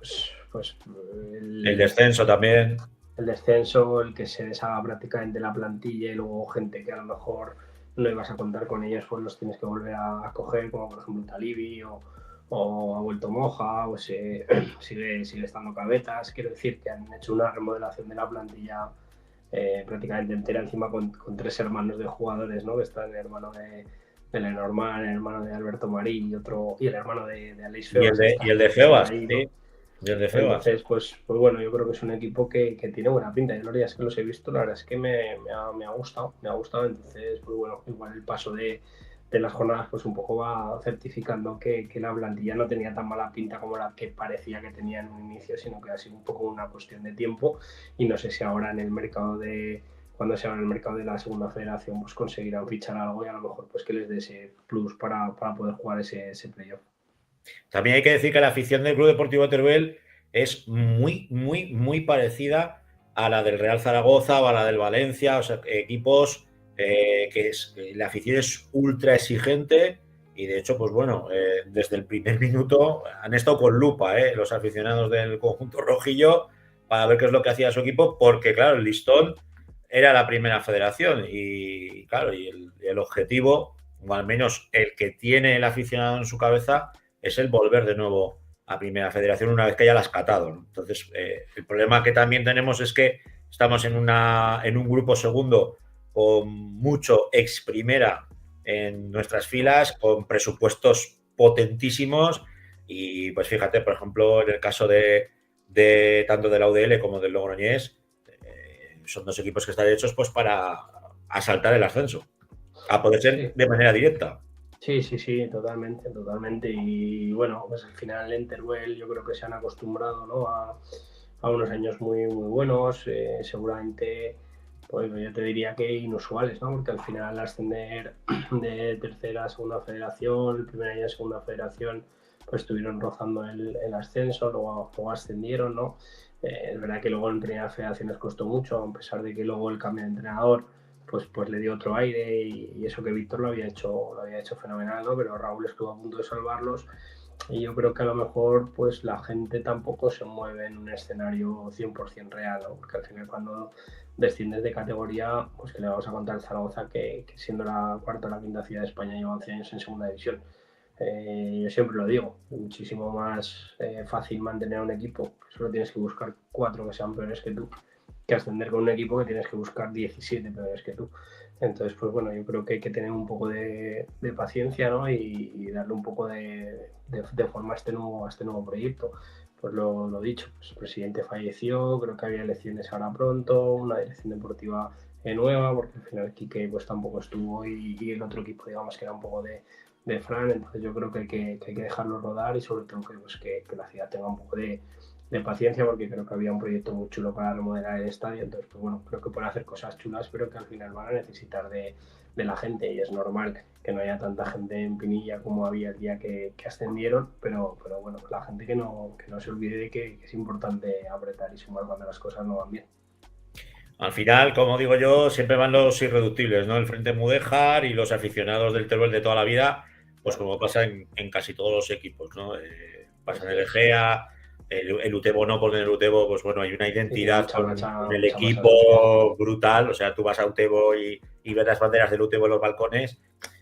descenso también. El descenso, el que se deshaga prácticamente la plantilla y luego gente que a lo mejor no ibas a contar con ellos, pues los tienes que volver a coger, como por ejemplo Talibi o ha vuelto Moja, o sigue estando Cabetas. Quiero decir que han hecho una remodelación de la plantilla prácticamente entera, encima con 3 hermanos de jugadores, ¿no? Que están el hermano de Lenormand, el hermano de Alberto Marí y el hermano de Aleix Febas. Y el de Febas, ahí, sí. ¿no? Entonces, pues bueno, yo creo que es un equipo que tiene buena pinta. Yo los días que los he visto, la verdad es que me ha gustado. Entonces, pues bueno, igual el paso de las jornadas pues un poco va certificando que la plantilla no tenía tan mala pinta como la que parecía que tenía en un inicio, sino que ha sido un poco una cuestión de tiempo, y no sé si ahora cuando se abra el mercado de la segunda federación, pues conseguirán fichar algo y a lo mejor pues que les dé ese plus para poder jugar ese playoff. También hay que decir que la afición del Club Deportivo Teruel es muy, muy, muy parecida a la del Real Zaragoza o a la del Valencia, o sea, equipos la afición es ultra exigente, y de hecho, pues bueno, desde el primer minuto han estado con lupa los aficionados del conjunto rojillo para ver qué es lo que hacía su equipo, porque claro, el listón era la primera federación y claro, y el objetivo, o al menos el que tiene el aficionado en su cabeza, es el volver de nuevo a primera federación una vez que ya la has catado, ¿no? Entonces, el problema que también tenemos es que estamos en un grupo segundo con mucho ex primera en nuestras filas, con presupuestos potentísimos, y pues fíjate, por ejemplo, en el caso de tanto de la UDL como del Logroñés, son dos equipos que están hechos pues para asaltar el ascenso, a poder ser de manera directa. Sí, totalmente. Y bueno, pues al final en Teruel yo creo que se han acostumbrado, ¿no? a unos años muy, muy buenos, seguramente, pues yo te diría que inusuales, ¿no? Porque al final ascender de tercera a segunda federación, el primer año de segunda federación, pues estuvieron rozando el ascenso, luego ascendieron, ¿no? Es verdad que luego en primera federación les costó mucho, a pesar de que luego el cambio de entrenador pues le dio otro aire, y eso que Víctor lo había hecho fenomenal, ¿no? Pero Raúl estuvo a punto de salvarlos, y yo creo que a lo mejor pues la gente tampoco se mueve en un escenario 100% real, ¿no? Porque al final cuando desciendes de categoría, pues que le vamos a contar al Zaragoza que siendo la cuarta o la quinta ciudad de España lleva 11 años en segunda división. Yo siempre lo digo, es muchísimo más fácil mantener a un equipo, que solo tienes que buscar 4 que sean peores que tú, que ascender con un equipo que tienes que buscar 17 peores que tú. Entonces, pues bueno, yo creo que hay que tener un poco de paciencia, ¿no? y darle un poco de forma a este nuevo proyecto. Pues lo dicho, pues el presidente falleció, creo que había elecciones ahora pronto, una dirección deportiva nueva, porque al final Quique pues tampoco estuvo, y el otro equipo, digamos, que era un poco de Fran. Entonces yo creo que hay que dejarlo rodar, y sobre todo que la ciudad tenga un poco de paciencia, porque creo que había un proyecto muy chulo para remodelar el estadio. Entonces, pues bueno, creo que pueden hacer cosas chulas, pero que al final van a necesitar de la gente, y es normal que no haya tanta gente en Pinilla como había el día que ascendieron, pero bueno, la gente que no se olvide de que es importante apretar y sumar cuando las cosas no van bien. Al final, como digo yo, siempre van los irreductibles, ¿no? El Frente Mudéjar y los aficionados del Teruel de toda la vida, pues como pasa en casi todos los equipos, ¿no? Pasa en el Egea, el Utebo no, porque en el Utebo, pues bueno, hay una identidad con el equipo brutal. O sea, tú vas a Utebo y ves las banderas del Utebo en los balcones,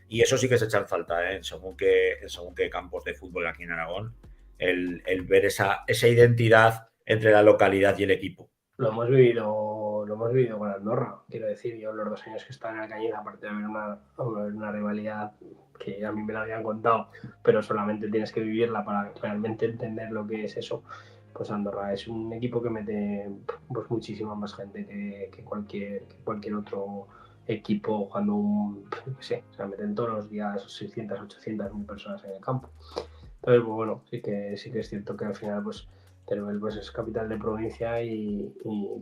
y eso sí que se echan falta, en según qué campos de fútbol aquí en Aragón, el ver esa identidad entre la localidad y el equipo. Lo hemos vivido lo hemos vivido con Andorra. Quiero decir, yo los 2 años que estaba en Alcañiz, aparte de haber una rivalidad que a mí me la habían contado, pero solamente tienes que vivirla para realmente entender lo que es eso. Pues Andorra es un equipo que mete pues muchísima más gente que cualquier otro equipo jugando no sé, o sea, meten todos los días 600, 800 mil personas en el campo. Entonces, pues bueno, sí que es cierto que al final pues Teruel pues es capital de provincia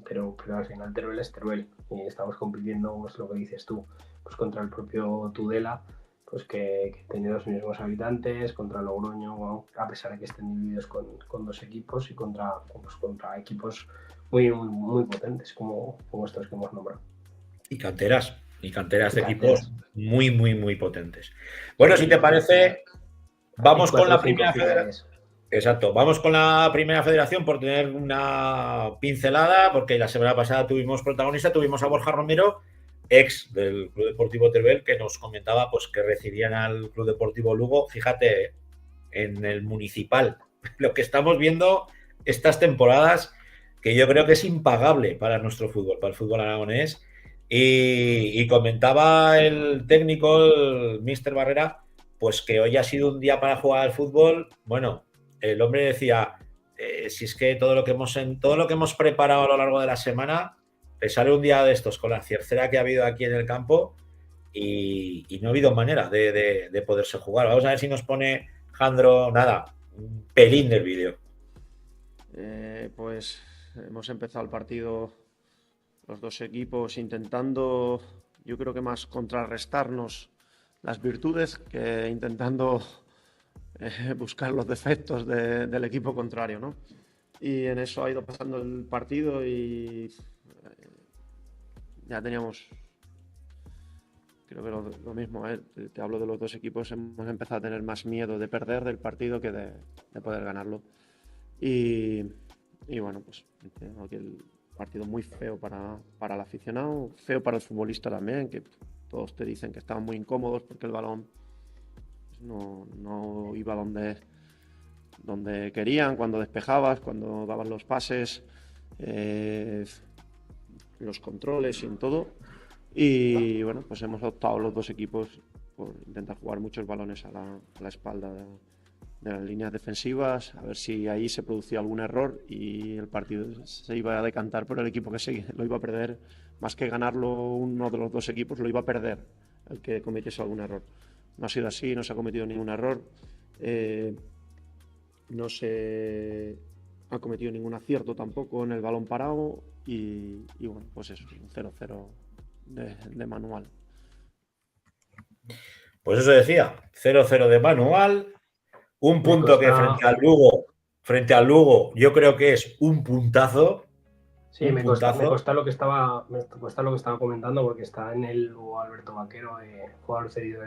pero al final Teruel es Teruel y estamos compitiendo, pues lo que dices tú, pues contra el propio Tudela, pues que tiene los mismos habitantes, contra Logroño, bueno, a pesar de que estén divididos con 2 equipos y contra equipos muy, muy, muy potentes como estos que hemos nombrado. Y canteras de equipos muy, muy, muy potentes. Bueno, si te parece, vamos con la primera federación. Exacto, vamos con la primera federación por tener una pincelada, porque la semana pasada tuvimos a Borja Romero, ex del Club Deportivo Teruel, que nos comentaba pues que recibían al Club Deportivo Lugo. Fíjate, en el municipal, lo que estamos viendo estas temporadas, que yo creo que es impagable para nuestro fútbol, para el fútbol aragonés. Y comentaba el técnico, el Mr. Barrera, pues que hoy ha sido un día para jugar al fútbol. Bueno, el hombre decía, si es que todo lo que hemos preparado a lo largo de la semana, te sale un día de estos con la ciercera que ha habido aquí en el campo y no ha habido manera de poderse jugar. Vamos a ver si nos pone Jandro, nada, un pelín del vídeo. Pues hemos empezado el partido, los 2 equipos intentando, yo creo que más contrarrestarnos las virtudes que intentando buscar los defectos del equipo contrario, ¿no? Y en eso ha ido pasando el partido y ya teníamos, creo que lo mismo, te hablo de los 2 equipos, hemos empezado a tener más miedo de perder del partido que de poder ganarlo. Y bueno, pues aquí el partido muy feo para el aficionado, feo para el futbolista también, que todos te dicen que estaban muy incómodos porque el balón no iba donde querían, cuando despejabas, cuando daban los pases, los controles y en todo. Y bueno, pues hemos optado los 2 equipos por intentar jugar muchos balones a la espalda de las líneas defensivas, a ver si ahí se producía algún error y el partido se iba a decantar por el equipo que lo iba a perder. Más que ganarlo uno de los 2 equipos, lo iba a perder el que cometiese algún error. No ha sido así, no se ha cometido ningún error, no se ha cometido ningún acierto tampoco en el balón parado y bueno, pues eso, un 0-0 de manual. Pues eso decía, 0-0 de manual, un punto que frente al Lugo yo creo que es un puntazo. Sí, me cuesta lo que estaba comentando, porque está en el Lugo Alberto Vaquero, jugador cedido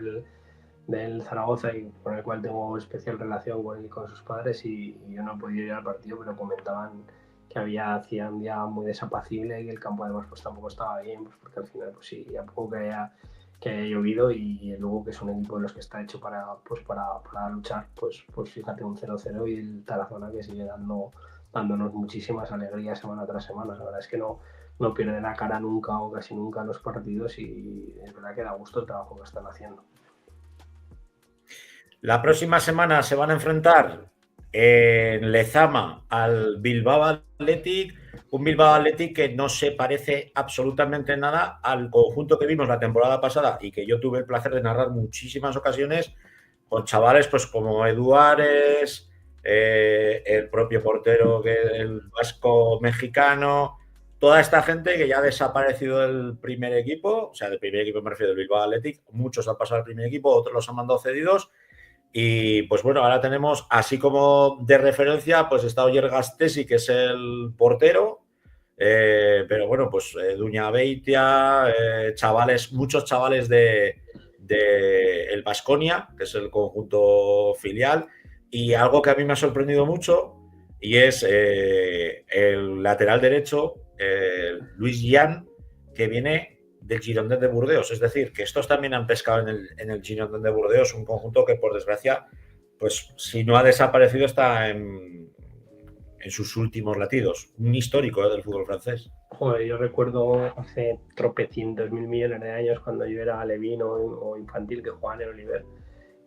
del Zaragoza y con el cual tengo especial relación con él y con sus padres, y yo no he podido ir al partido, pero comentaban que hacía un día muy desapacible y el campo además pues tampoco estaba bien, pues porque al final pues sí, a poco que haya llovido, y luego que es un equipo de los que está hecho para luchar, pues fíjate, un 0-0 y el Tarazona que sigue dándonos muchísimas alegrías semana tras semana. La verdad es que no pierde la cara nunca o casi nunca en los partidos, y es verdad que da gusto el trabajo que están haciendo. La próxima semana se van a enfrentar en Lezama al Bilbao Athletic, un Bilbao Athletic que no se parece absolutamente nada al conjunto que vimos la temporada pasada y que yo tuve el placer de narrar muchísimas ocasiones, con chavales pues como Eduares, el propio portero, el vasco mexicano, toda esta gente que ya ha desaparecido del primer equipo, o sea, del primer equipo me refiero del Bilbao Athletic, muchos han pasado al primer equipo, otros los han mandado cedidos. Y pues bueno, ahora tenemos, así como de referencia, pues está Oyer Gastesi, que es el portero, pero bueno, pues Duña Beitia, muchos chavales de el Baskonia, que es el conjunto filial, y algo que a mí me ha sorprendido mucho, y es el lateral derecho, Luis Jan, que viene del Girondins de Burdeos. Es decir, que estos también han pescado en el Girondins de Burdeos, un conjunto que por desgracia, pues si no ha desaparecido, está en en sus últimos latidos. Un histórico del fútbol francés. Joder, yo recuerdo hace tropecientos mil millones de años cuando yo era alevín o infantil que jugaba en el Oliver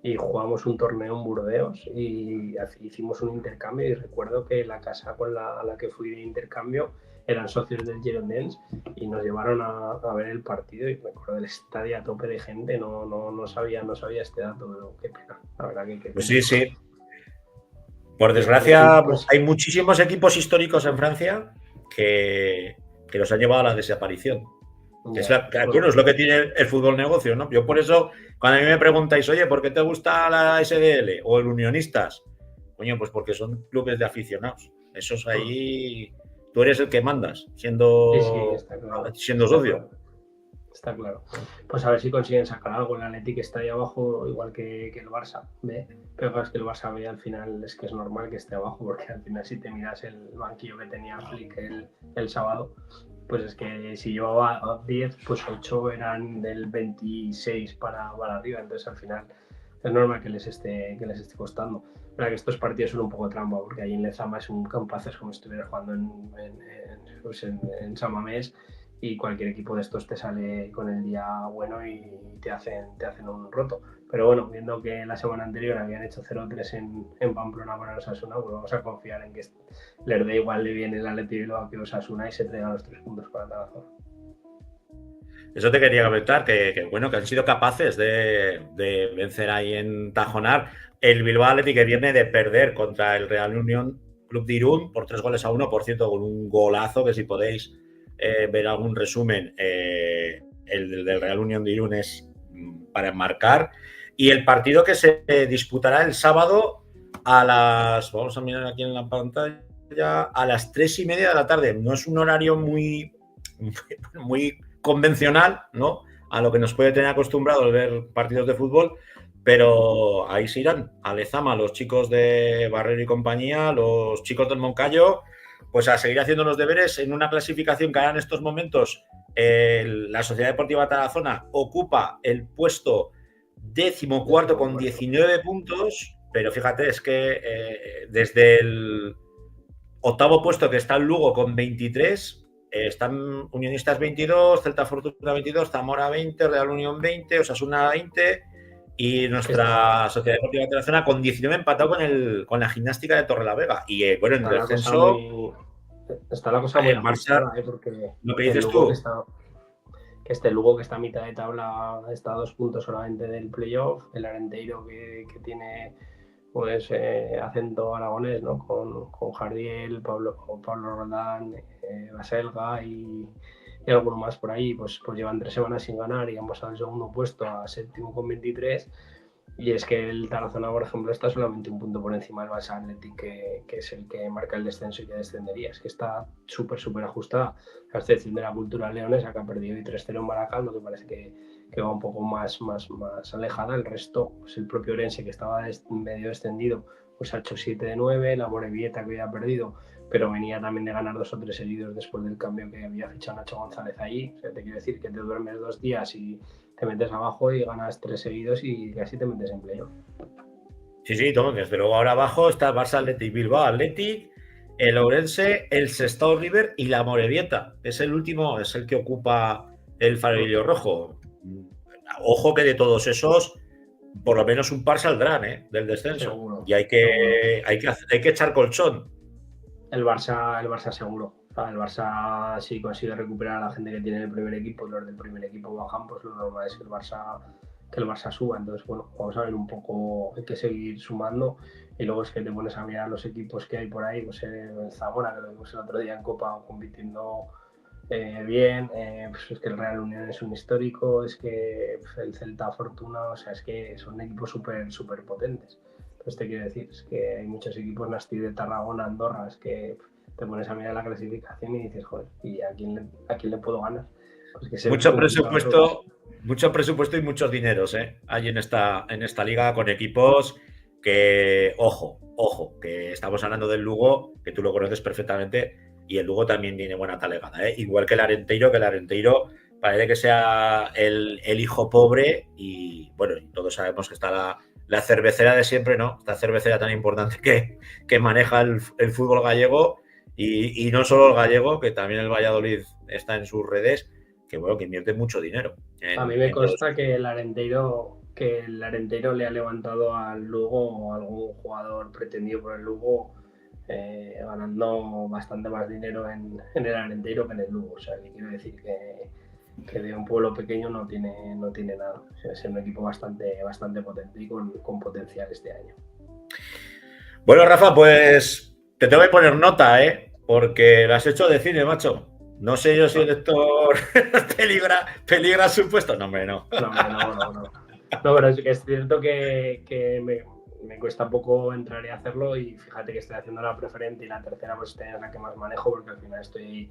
y jugamos un torneo en Burdeos y hicimos un intercambio y recuerdo que la casa a la que fui de intercambio eran socios del Girondins y nos llevaron a ver el partido y me acuerdo del estadio a tope de gente, no sabía este dato, pero qué pena, la verdad que pues sí. Por desgracia, pues hay muchísimos equipos históricos en Francia que los han llevado a la desaparición. Es lo que tiene el fútbol negocio, ¿no? Yo por eso, cuando a mí me preguntáis, oye, ¿por qué te gusta la SDL o el Unionistas? Coño, pues porque son clubes de aficionados. Esos ahí, tú eres el que mandas, siendo socio. Está claro. Pues a ver si consiguen sacar algo. El Athletic está ahí abajo, igual que el Barça B. Pero es que el Barça B al final es que es normal que esté abajo, porque al final si te miras el banquillo que tenía Flick el sábado, pues es que si llevaba 10, pues 8 eran del 26 para arriba. Entonces al final es normal que les esté costando. Pero que estos partidos son un poco trampa, porque ahí en Lezama es un campazo, es como si estuvieras jugando en San Mamés. Y cualquier equipo de estos te sale con el día bueno y te hacen un roto. Pero bueno, viendo que la semana anterior habían hecho 0-3 en Pamplona para Osasuna, pues vamos a confiar en que les dé igual de bien el Athletic Bilbao que Osasuna y se traigan los 3 puntos para Tarazona. Eso te quería comentar, que bueno, que han sido capaces de vencer ahí en Tajonar. El Bilbao Athletic que viene de perder contra el Real Unión Club de Irún por 3-1, por cierto, con un golazo que si podéis ver algún resumen, el del Real Unión de Irún es para enmarcar. Y el partido que se disputará el sábado vamos a mirar aquí en la pantalla, a las 3:30 de la tarde. No es un horario muy convencional, ¿no? A lo que nos puede tener acostumbrados ver partidos de fútbol, pero ahí se irán a Lezama los chicos de Barrero y compañía, los chicos del Moncayo, pues a seguir haciendo los deberes en una clasificación que ahora en estos momentos la Sociedad Deportiva Tarazona ocupa el puesto 14º con 19 puntos, pero fíjate, es que desde el 8º puesto que está el Lugo con 23, están Unionistas 22, Celta Fortuna 22, Zamora 20, Real Unión 20, Osasuna 20 y nuestra Sociedad Deportiva Tarazona con 19 empatado con la Gimnástica de Torrelavega. Y bueno, en el descenso está la cosa muy Barça, porque lo que dices tú. Este Lugo que está a mitad de tabla está a 2 puntos solamente del playoff, el Arenteiro que tiene pues acento aragonés, ¿no? Con Jardiel, Pablo Roldán, Baselga y alguno más por ahí, pues llevan 3 semanas sin ganar y han pasado el segundo puesto a 7º con 23. Y es que el Tarazona, por ejemplo, está solamente un punto por encima del Barça Athletic, que es el que marca el descenso y que descendería. Es que está súper ajustada, a excepción de la Cultural Leonesa, que ha perdido y 3-0 en Barajas, lo que parece que va un poco más alejada. El resto, pues el propio Orense, que estaba medio descendido, pues ha hecho 7-9, la Morevieta, que había perdido, pero venía también de ganar 2 o 3 seguidos después del cambio que había fichado Nacho González ahí. O sea, te quiero decir que te duermes 2 días y te metes abajo y ganas 3 seguidos y casi te metes en playoff. Sí, Tom, desde luego ahora abajo está el Barça Athletic, Bilbao Athletic, el Ourense, el Sestao River y la Morevieta. Es el último, es el que ocupa el farolillo rojo. Ojo que de todos esos, por lo menos un par saldrán del descenso. Seguro. Y hay que echar colchón. El Barça seguro. El Barça, si consigue recuperar a la gente que tiene en el primer equipo, los del primer equipo bajan, pues lo normal es que el Barça suba. Entonces, bueno, vamos a ver un poco, hay que seguir sumando. Y luego es que te pones a mirar los equipos que hay por ahí, pues el Zamora, que lo vimos el otro día en Copa, compitiendo bien, pues es que el Real Unión es un histórico, es que el Celta Fortuna, o sea, es que son equipos súper potentes. Entonces te quiero decir, es que hay muchos equipos, Nasti de Tarragona, Andorra, es que te pones a mirar la clasificación y dices, joder, ¿y a quién le puedo ganar? Pues que mucho presupuesto y muchos dineros hay en esta liga con equipos que, ojo, que estamos hablando del Lugo, que tú lo conoces perfectamente, y el Lugo también tiene buena talegada, igual que el Arenteiro, parece que sea el hijo pobre y bueno, todos sabemos que está la cervecera de siempre, ¿no? Esta cervecera tan importante que maneja el fútbol gallego y no solo el gallego, que también el Valladolid está en sus redes, que bueno, que invierte mucho dinero. A mí me consta que el Arenteiro le ha levantado al Lugo o algún jugador pretendido por el Lugo, ganando bastante más dinero en el Arenteiro que en el Lugo. O sea, que quiero decir que de un pueblo pequeño no tiene nada. O sea, es un equipo bastante potente y con potencial este año. Bueno, Rafa, pues te tengo que poner nota, porque la has hecho de cine, macho. No sé yo si el lector peligra su puesto. No, hombre, no. No, pero es cierto que me cuesta poco entrar y hacerlo, y fíjate que estoy haciendo la preferente y la tercera pues es la que más manejo, porque al final estoy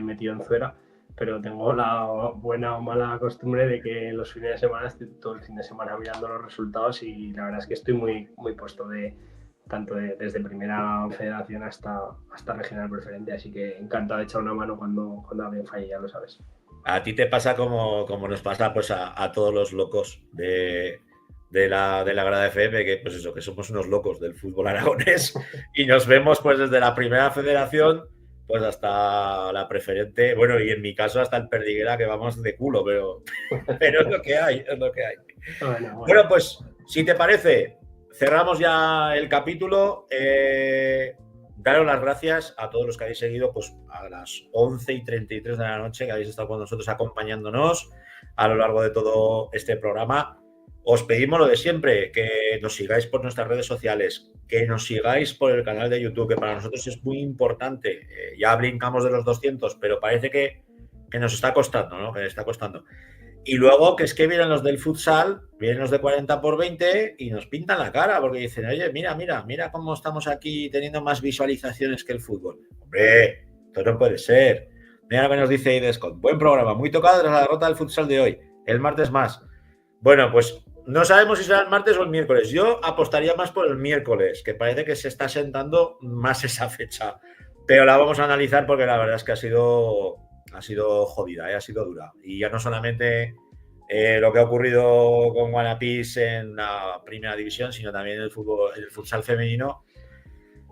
metido en fuera, pero tengo la buena o mala costumbre de que los fines de semana estoy todo el fin de semana mirando los resultados, y la verdad es que estoy muy puesto desde primera federación hasta regional preferente, así que encantado de echar una mano cuando alguien falle, ya lo sabes. A ti te pasa como nos pasa pues a todos los locos de la Grada FM, que pues eso, que somos unos locos del fútbol aragonés y nos vemos pues desde la primera federación pues hasta la preferente, bueno, y en mi caso hasta el Perdiguera, que vamos de culo, pero es lo que hay, Bueno, pues si te parece, cerramos ya el capítulo. Daros las gracias a todos los que habéis seguido pues a las 11:33 de la noche, que habéis estado con nosotros acompañándonos a lo largo de todo este programa. Os pedimos lo de siempre, que nos sigáis por nuestras redes sociales, que nos sigáis por el canal de YouTube, que para nosotros es muy importante. Ya brincamos de los 200, pero parece que nos está costando, ¿no? Que está costando. Y luego que es que vienen los del futsal, vienen los de 40x20 y nos pintan la cara, porque dicen, oye, mira cómo estamos aquí teniendo más visualizaciones que el fútbol. Hombre, esto no puede ser. Mira lo que nos dice Idescon. Buen programa, muy tocado tras la derrota del futsal de hoy. El martes más. Bueno, pues no sabemos si será el martes o el miércoles. Yo apostaría más por el miércoles, que parece que se está sentando más esa fecha. Pero la vamos a analizar porque la verdad es que ha sido jodida, ha sido dura. Y ya no solamente lo que ha ocurrido con Guanapís en la primera división, sino también el futsal femenino,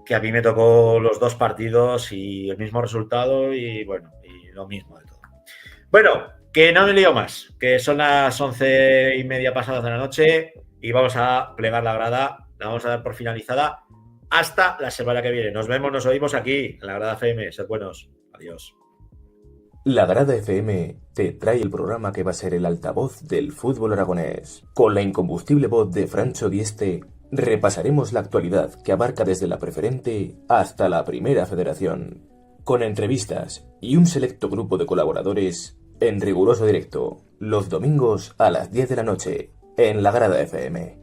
que a mí me tocó los dos partidos y el mismo resultado y bueno, y lo mismo de todo. Bueno, que no me lío más, que son las 11:30 pasadas de la noche y vamos a plegar la grada, la vamos a dar por finalizada hasta la semana que viene. Nos vemos, nos oímos aquí en la Grada FM. Sed buenos. Adiós. La Grada FM te trae el programa que va a ser el altavoz del fútbol aragonés. Con la incombustible voz de Francho Dieste, repasaremos la actualidad que abarca desde la preferente hasta la primera federación. Con entrevistas y un selecto grupo de colaboradores en riguroso directo, los domingos a las 10 de la noche, en la Grada FM.